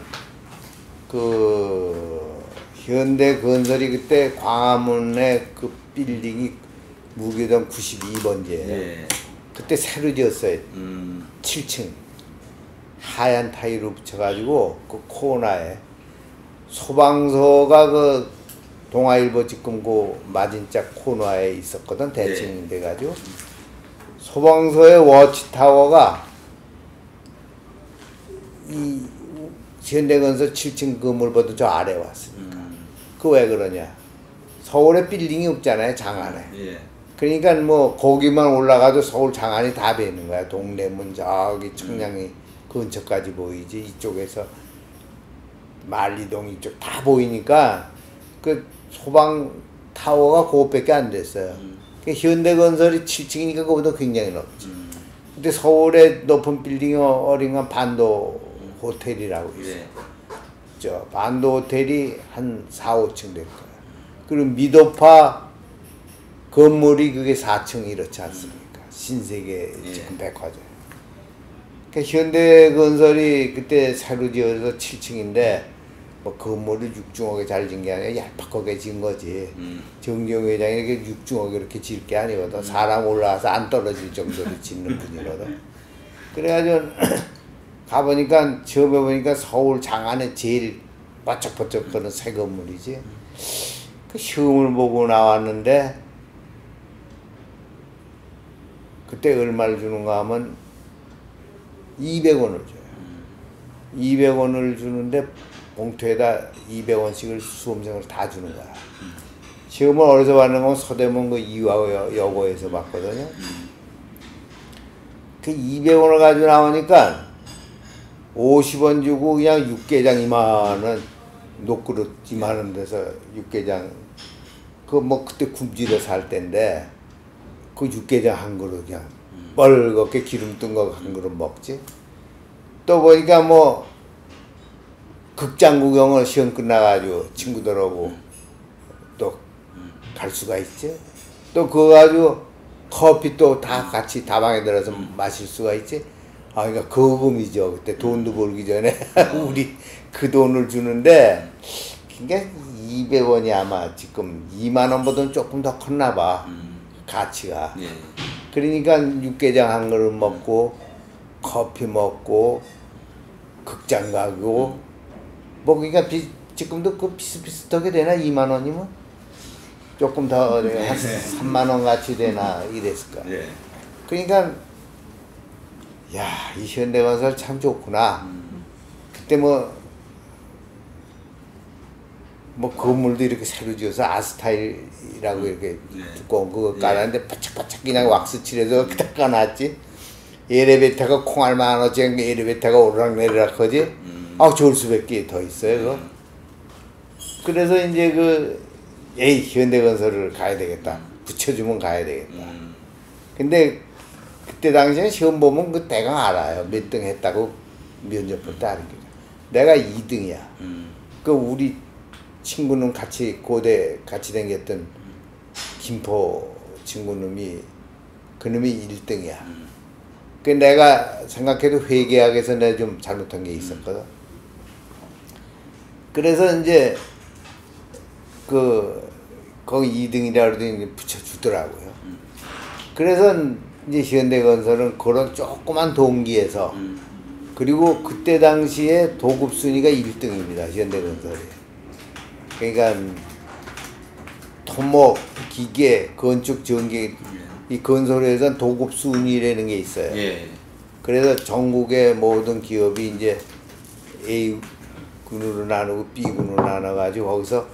A: 그 현대건설이 그때 광화문에 그 빌딩이 무교동 92번지예요.
B: 예.
A: 그때 새로 지었어요. 7층 하얀 타일로 붙여가지고 그 코너에 소방서가 그 동아일보 지금 그 맞은짝 코너에 있었거든. 대칭 돼가지고 소방서의 워치타워가 이 현대건설 7층 건물보다 저 아래 왔으니까. 그 왜 그러냐? 서울에 빌딩이 없잖아요, 장안에.
B: 예.
A: 그러니까 뭐 거기만 올라가도 서울 장안이 다 보이는 거야. 동대문 저기 청량리 근처까지 보이지. 이쪽에서 만리동 이쪽 다 보이니까 그 소방 타워가 그것밖에 안 됐어요. 그 현대건설이 7층이니까 그거보다 굉장히 높지. 근데 서울에 높은 빌딩이 어린 건 반도 호텔이라고 있어요.
B: 예.
A: 저 반도 호텔이 한 4, 5층 될 거예요. 그리고 미도파 건물이 그게 4층 이렇지 않습니까? 신세계 지금 백화점. 그러니까 현대건설이 그때 새로 지어서 7층인데 뭐 건물을 육중하게 잘 지은 게 아니라 얄팍하게 지은 거지. 정경 회장이 이렇게 육중하게 이렇게 지을 게 아니거든. 사람 올라와서 안 떨어질 정도로 짓는 분이거든. 그래가지고 가보니까 처음에 보니까 서울 장안에 제일 바짝바짝 거는 새 건물이지. 그 시험을 보고 나왔는데 그때 얼마를 주는가 하면 200원을 줘요. 200원을 주는데 봉투에다 200원씩을 수험생을 다 주는 거야. 시험을 어디서 받는 건 서대문 그 이화여고에서 받거든요. 그 200원을 가지고 나오니까 50원 주고 그냥 육개장 이만한 녹그릇 이만한 데서 육개장 그 뭐 그때 굶주려 살 때인데 그 육개장 한 그릇 그냥 뻘겋게 기름 뜬 거 한 그릇 먹지. 또 보니까 뭐 극장 구경을 시험 끝나가지고 친구들하고 또 갈 수가 있지. 또 그거 가지고 커피 또 다 같이 다방에 들어서 마실 수가 있지. 아, 그러니까 거금이죠. 그때 돈도 벌기 전에 우리 그 돈을 주는데 그러니까 200원이 아마 지금 2만 원보다는 조금 더 컸나 봐. 가치가.
B: 예.
A: 그러니까 육개장 한 그릇 먹고 커피 먹고 극장 가고 뭐 그러니까 지금도 그 비슷비슷하게 되나 2만 원이면 조금 더 한 3만 원 같이 되나 이랬을까.
B: 예.
A: 그러니까 야, 이 현대건설 참 좋구나. 그때 뭐 건물도 이렇게 새로 지어서 아스타일이라고 이렇게 두꺼운 그거 깔았는데 바짝바짝 그냥 왁스 칠해서 딱 까놨지. 엘리베이터가 콩알만 원어치 엘리베이터가 오르락내리락 하지. 아, 좋을 수밖에 더 있어요, 그거. 그래서 이제 에이, 현대건설을 가야 되겠다. 붙여주면 가야 되겠다. 근데 그때 당시에 시험 보면 그 대강 알아요. 몇 등 했다고 면접 볼 때 알게. 내가 2등이야. 그 우리 친구는 같이 고대 같이 다녔던 김포 친구놈이 그놈이 1등이야. 그 내가 생각해도 회계학에서 내가 좀 잘못한 게 있었거든. 그래서 이제 거기 2등이라 그러더니 붙여주더라고요. 그래서 이제 현대건설은 그런 조그만 동기에서 그리고 그때 당시에 도급 순위가 1등입니다. 현대건설이. 그러니까 토목, 기계, 건축, 전기 이 건설회사는 도급 순위라는 게 있어요.
B: 예.
A: 그래서 전국의 모든 기업이 이제 A군으로 나누고 B군으로 나눠가지고 거기서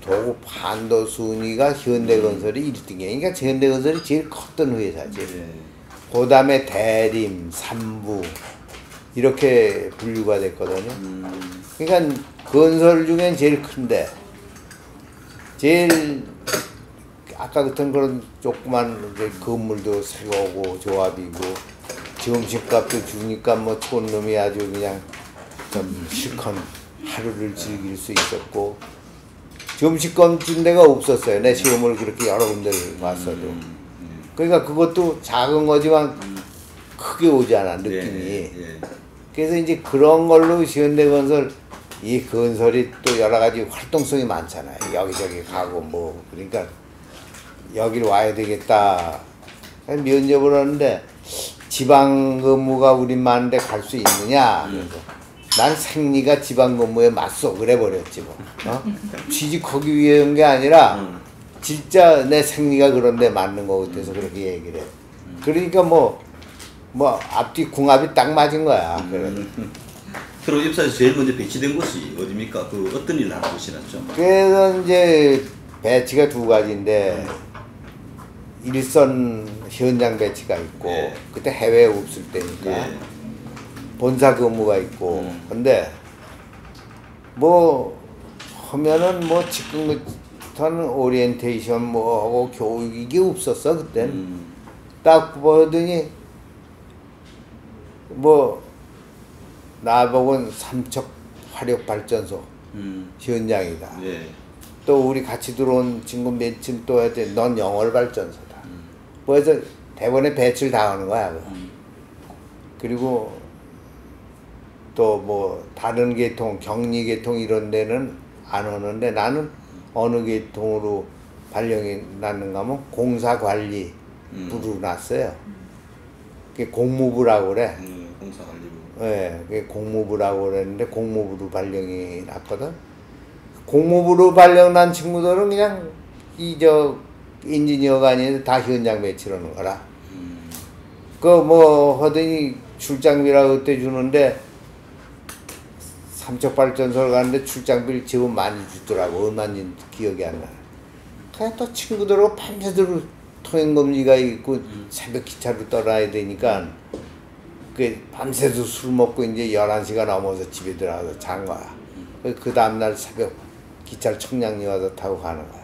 A: 도급 한도 순위가 현대건설이 1등이에요. 그러니까 현대건설이 제일 컸던 회사지. 그 다음에 대림, 삼부 이렇게 분류가 됐거든요. 그러니까 건설 중엔 제일 큰데 제일 아까 같은 그런 조그만 건물도 새거고 조합이고 점심값도 주니까 뭐 촌놈이 아주 그냥 좀 실컷 하루를 즐길 수 있었고 점심값 준 데가 없었어요. 내 시험을 그렇게 여러 군데를 봤어도. 그러니까 그것도 작은 거지만 크게 오지 않아 느낌이. 그래서 이제 그런 걸로 현대건설 이 건설이 또 여러 가지 활동성이 많잖아요. 여기저기 가고 뭐 그러니까 여길 와야 되겠다. 면접을 하는데 지방 근무가 우리 많은데 갈 수 있느냐. 그래서 난 생리가 지방 근무에 맞서 그래 버렸지 뭐. 취직하기 위해 한 게 아니라 진짜 내 생리가 그런데 맞는 거 같아서 그렇게 얘기를 해. 그러니까 뭐 앞뒤 궁합이 딱 맞은 거야.
B: 그럼 입사에서 제일 먼저 배치된 곳이 어디입니까? 그 어떤 일을 하는 곳이었죠?
A: 그래서 이제 배치가 두 가지인데 일선 현장 배치가 있고
B: 예.
A: 그때 해외에 없을 때니까
B: 예.
A: 본사 근무가 있고 근데 뭐 하면은 뭐 지금부터는 오리엔테이션 뭐 하고 교육 이게 없었어 그땐 딱 보더니 뭐 나보고는 삼척 화력발전소 현장이다.
B: 예.
A: 또 우리 같이 들어온 친구 며칠 또 했더니 넌 영월발전소다. 그래서 대본에 배치를 당하는 거야. 그리고 또 뭐 다른 계통, 격리 계통 이런 데는 안 오는데 나는 어느 계통으로 발령이 났는가 하면 공사관리부로 났어요. 그게 공무부라고 그래.
B: 공사관리부.
A: 예, 그게 공무부라고 그랬는데 공무부로 발령이 났거든. 공무부로 발령 난 친구들은 그냥 인지니어가 아니라 다 현장 배치를 하는 거라. 그 뭐 하더니 출장비라고 그때 주는데 삼척발전소를 가는데 출장비를 지금 많이 주더라고. 얼마인지 기억이 안 나. 그냥 또 친구들하고 밤새도록 통행금지가 있고 새벽 기차로 떠나야 되니까 그 밤새도 술 먹고 이제 11시가 넘어서 집에 들어가서 잔 거야. 그 다음날 새벽 기차를 청량리 와서 타고 가는 거야.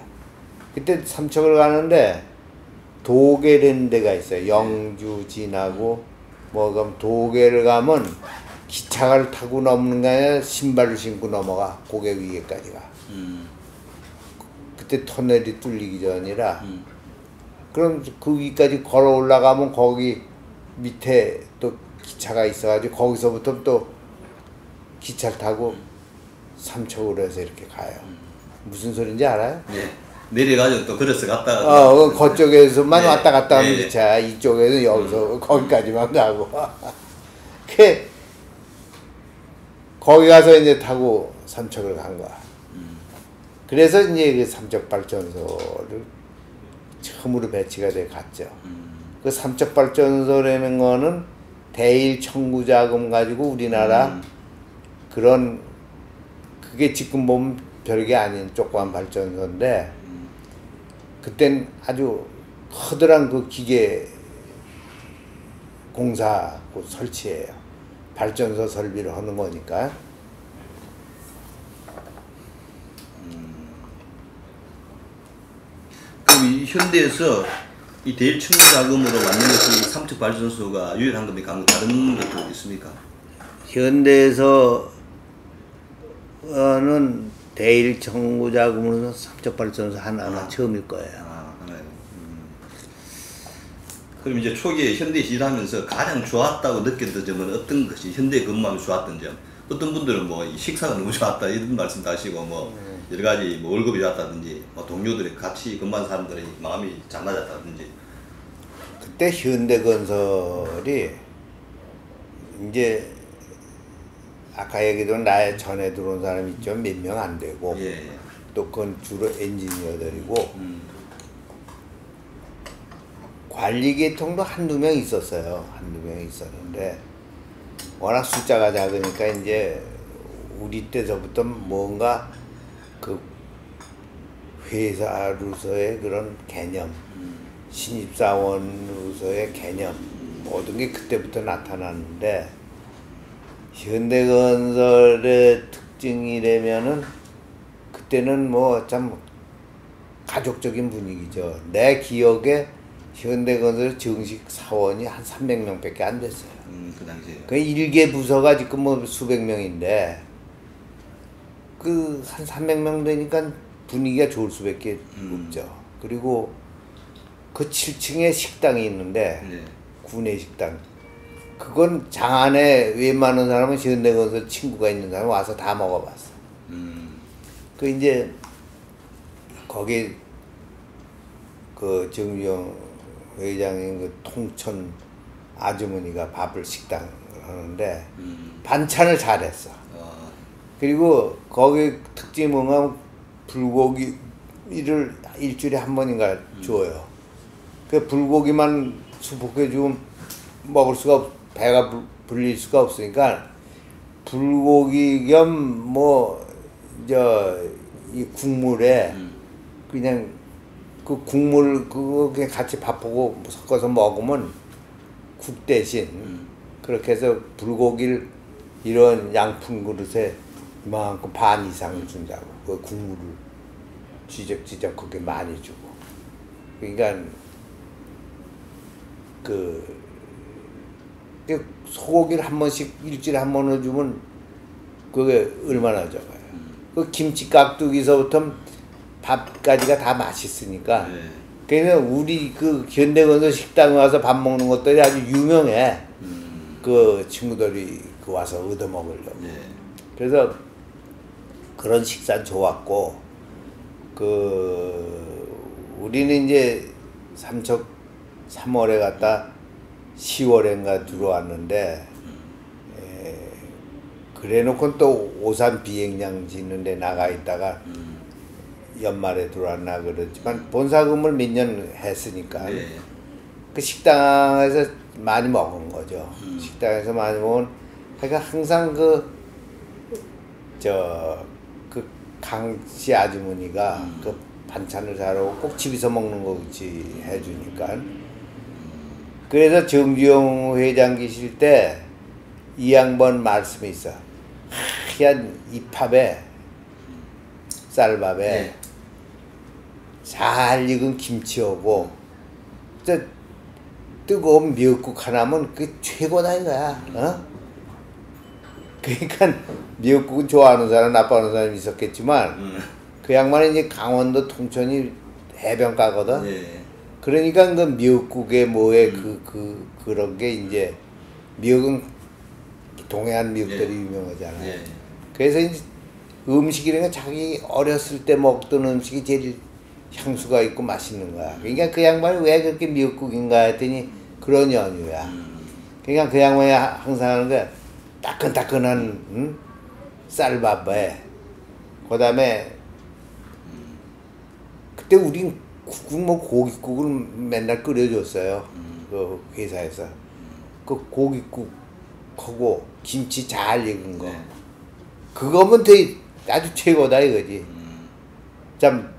A: 그때 삼척을 가는데 도계라는 데가 있어요. 영주 지나고 뭐 그럼 도계를 가면 기차를 타고 넘는 게 아니라 신발을 신고 넘어가. 고개 위에까지 가. 그때 터널이 뚫리기 전이라 그럼 그 위까지 걸어 올라가면 거기 밑에 또 기차가 있어가지고 거기서부터 또 기차를 타고 삼척으로 해서 이렇게 가요. 무슨 소린지 알아요?
B: 네. 내려가지고 또 걸어서 갔다가
A: 그쪽에서만
B: 네.
A: 왔다 갔다 하면
B: 네.
A: 기차 이쪽에서 여기서 거기까지만 가고 그 거기 가서 이제 타고 삼척을 간 거야. 그래서 이제 그 삼척발전소를 처음으로 배치가 돼 갔죠. 그 삼척발전소라는 거는 대일 청구자금 가지고 우리나라 그런 그게 지금 보면 별게 아닌 조그만 발전소인데 그땐 아주 커다란 그 기계 공사 설치예요. 발전소 설비를 하는 거니까.
B: 그럼 이 현대에서 이 대일 청구 자금으로 만든 것이 삼척 발전소가 유일한 겁니까? 아니면 다른 것도 있습니까?
A: 현대에서는 대일 청구 자금으로 삼척발전소 하나가 처음일 거예요.
B: 하나요. 그럼 이제 초기에 현대에서 일하면서 가장 좋았다고 느꼈던 점은 어떤 것이 현대에 근무하면서 좋았던 점? 어떤 분들은 뭐 식사가 너무 좋았다 이런 말씀도 하시고 뭐 여러 가지 뭐 월급이 좋았다든지 뭐 동료들이 같이 근무하는 사람들의 마음이 잘 맞았다든지.
A: 그때 현대건설이 이제 아까 얘기했던 나의 전에 들어온 사람이 있죠. 몇 명 안 되고
B: 예.
A: 또 그건 주로 엔지니어들이고 관리 계통도 한두 명 있었어요. 한두 명 있었는데 워낙 숫자가 작으니까 이제 우리 때서부터 뭔가 그 회사로서의 그런 개념, 신입사원으로서의 개념 모든 게 그때부터 나타났는데 현대건설의 특징이라면은 그때는 뭐 참 가족적인 분위기죠. 내 기억에 현대건설 정식 사원이 한 300명밖에 안 됐어요.
B: 그 당시에.
A: 그 일개 부서가 지금 뭐 수백 명인데 그 한 300명 되니까 분위기가 좋을 수밖에 없죠. 그리고 그 7층에 식당이 있는데
B: 네.
A: 구내 식당. 그건 장안에 웬만한 사람은 현대건설 친구가 있는 사람 와서 다 먹어봤어. 그 이제 거기 그 정유영 회장인 그 통천 아주머니가 밥을 식당을 하는데 반찬을 잘했어. 그리고 거기 특징이 뭔가 불고기를 일주일에 한 번인가 줘요. 그 불고기만 수북해 주면 먹을 수가 배가 불릴 수가 없으니까 불고기 겸 뭐 이 국물에 그냥 그 국물 그거 그냥 같이 밥하고 섞어서 먹으면 국 대신 그렇게 해서 불고기를 이런 양푼 그릇에 이만큼 반 이상을 준다고. 그 국물을 지적지적 그렇게 많이 주고. 그러니까 소고기를 한 번씩 일주일에 한 번을 주면 그게 얼마나 적어요. 그 김치 깍두기서부터 밥까지가 다 맛있으니까.
B: 네.
A: 그래서 우리 그 현대건설 식당에 와서 밥 먹는 것들이 아주 유명해. 그 친구들이 그 와서 얻어 먹으려고.
B: 네.
A: 그래서 그런 식사 좋았고, 우리는 이제 삼척 3월에 갔다 10월인가 들어왔는데, 그래 놓고 또 오산 비행장 짓는 데 나가 있다가 연말에 들어왔나 그랬지만 본사금을 몇 년 했으니까
B: 네.
A: 그 식당에서 많이 먹은 거죠. 식당에서 많이 먹은, 그러니까 항상 강씨 아주머니가 그 반찬을 사러 꼭 집에서 먹는 거 그렇지 해주니까. 그래서 정주영 회장 계실 때 이 양반 말씀이 있어. 하얀 이팝에 쌀밥에
B: 네.
A: 잘 익은 김치하고 뜨거운 미역국 하나면 그 최고다 이거야. 어? 그러니까 미역국은 좋아하는 사람 나빠하는 사람이 있었겠지만 그 양반은 이제 강원도 통천이 해변가거든.
B: 네.
A: 그러니까 그 미역국에 뭐에 그런 게 이제 미역은 동해안 미역들이 유명하잖아요.
B: 네.
A: 그래서 이제 음식이라는 게 자기 어렸을 때 먹던 음식이 제일 향수가 있고 맛있는 거야. 그러니까 그 양반이 왜 그렇게 미역국인가 했더니 그런 연유야. 그러니까 그 양반이 항상 하는 게 따끈따끈한 쌀밥에 그다음에 그때 우린 국국 뭐 고깃국을 맨날 끓여줬어요. 그 회사에서 그 고깃국하고 김치 잘 익은 거
B: 네.
A: 그거면 되게 아주 최고다 이거지. 참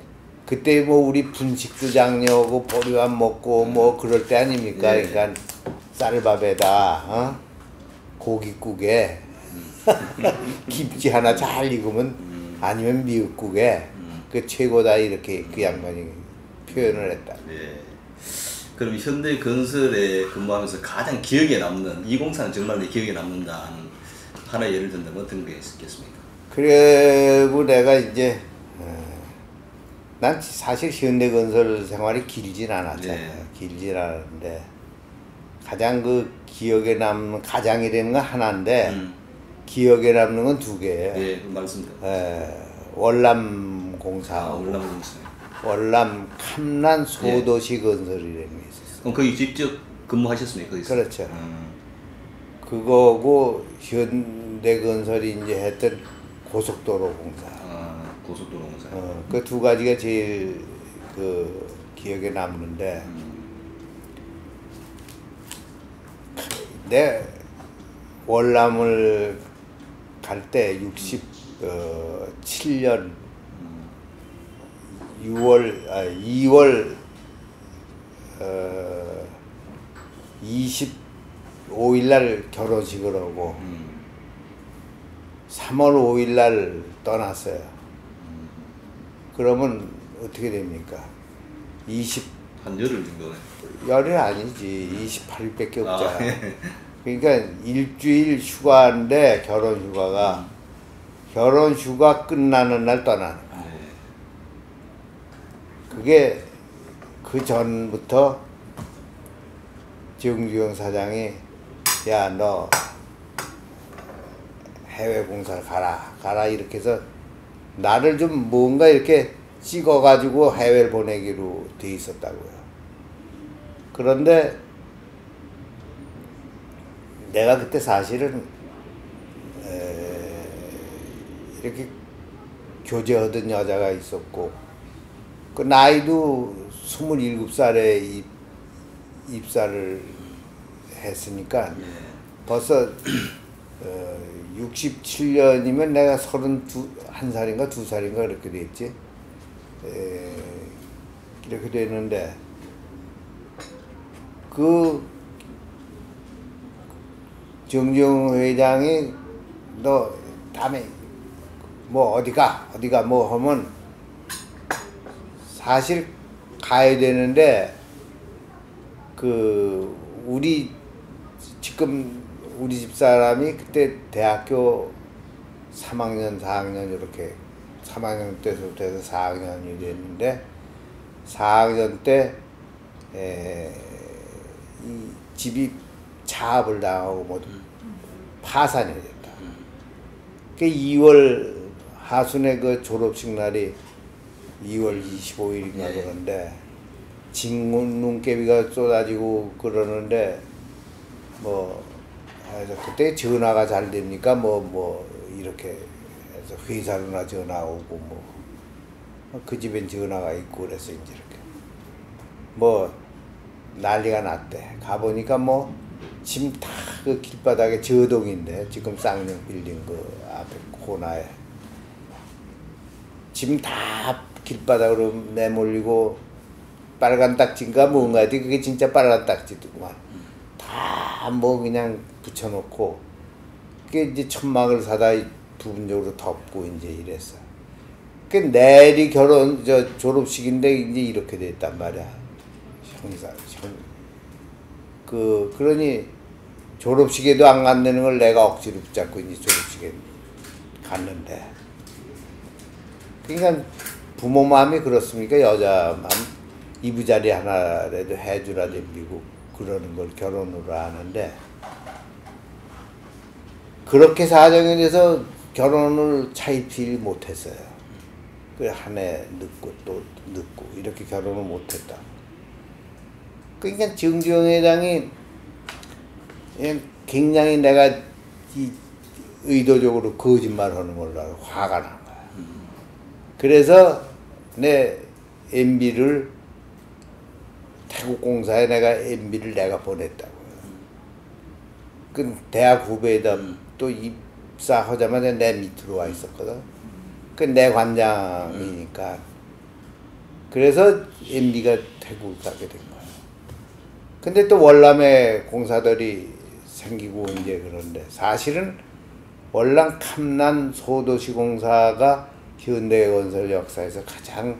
A: 그때 뭐 우리 분식도 장려하고 보리밥 먹고 뭐 그럴 때 아닙니까?
B: 네.
A: 그러니까 쌀밥에다 고깃국에 김치 하나 잘 익으면 아니면 미역국에 그 최고다 이렇게 그 양반이 표현을 했다.
B: 네. 그럼 현대건설에 근무하면서 가장 기억에 남는 이 공사는 정말 내 기억에 남는다는 하나 예를 든다면 어떤 게 있겠습니까?
A: 그리고 내가 이제 난 사실 현대건설 생활이 길진 않았잖아요.
B: 네.
A: 길진 않았는데 가장 그 기억에 남는 가장이라는 건 하나인데 기억에 남는 건 두 개예요.
B: 네, 그 말씀드려.
A: 월남공사,
B: 올라오면서.
A: 월남 캄란 소도시 건설이라는 게 있었어요.
B: 그럼 거기 직접 근무하셨습니까? 거기서?
A: 그렇죠. 그거고 현대건설이 이제 했던 고속도로 공사.
B: 아, 고속도로 공사.
A: 그 두 가지가 제일 그 기억에 남는데 내 월남을 갈 때 67년 2월 25일 날 결혼식을 하고 3월 5일 날 떠났어요. 그러면 어떻게 됩니까?
B: 한 열흘 정도네.
A: 열흘 아니지. 28일밖에 없잖아.
B: 아, 예.
A: 그러니까 일주일 휴가인데 결혼 휴가 끝나는 날 떠나는 거야.
B: 네.
A: 그게 그 전부터 정주영 사장이 야 너 해외 봉사를 가라 이렇게 해서 나를 좀 뭔가 이렇게 찍어가지고 해외를 보내기로 돼 있었다고요. 그런데 내가 그때 사실은 이렇게 교제하던 여자가 있었고 그 나이도 27살에 입사를 했으니까 벌써 67년이면 내가 31살인가 2살인가 그렇게 됐지. 이렇게 됐는데 그 정정 회장이 너 다음에 뭐 어디가 뭐 하면 사실 가야 되는데 그 지금 우리 집사람이 그때 대학교 3학년 4학년 이렇게 3학년 때부터 해서 4학년이 됐는데 4학년 때 이 집이 차압을 당하고 모두 파산이 됐다. 그 2월 하순에 그 졸업식 날이 2월 25일인가 그런데 진눈깨비가 쏟아지고 그러는데 뭐 그때 전화가 잘 됩니까? 뭐 이렇게 해서 회사로나 전화 오고 뭐 그 집엔 전화가 있고 그래서 이제 이렇게 뭐 난리가 났대. 가보니까 뭐 지금 다 그 길바닥에 저동인데 지금 쌍용 빌딩 그 앞에 코너에 지금 다 길바닥으로 내몰리고 빨간 딱지인가 뭔가 하여튼 그게 진짜 빨간 딱지더구만. 다 뭐 그냥 붙여놓고 그게 이제 천막을 사다 부분적으로 덮고 이제 이랬어. 그 내일이 졸업식인데 이제 이렇게 됐단 말이야. 그러니 졸업식에도 안 간다는 걸 내가 억지로 붙잡고 이제 졸업식에 갔는데. 그러니까 부모 마음이 그렇습니까? 여자 마음 이부자리 하나라도 해주라 덤비고 그러는 걸 결혼으로 하는데 그렇게 사정이 돼서 결혼을 차입히 못했어요. 그 한 해 늦고 또 늦고 이렇게 결혼을 못했다. 그러니까 정주영 회장이 굉장히 내가 의도적으로 거짓말하는 걸로 알고 화가 난 거야. 그래서 내 MB를 태국공사에 내가 MB를 내가 보냈다고요. 그 대학 후배에다 또 입사하자마자 내 밑으로 와 있었거든. 그 내 관장이니까. 그래서 MB가 태국을 가게 된 거야. 근데 또 월남에 공사들이 생기고 이제 그런데 사실은 월남 캄난 소도시 공사가 현대건설 역사에서 가장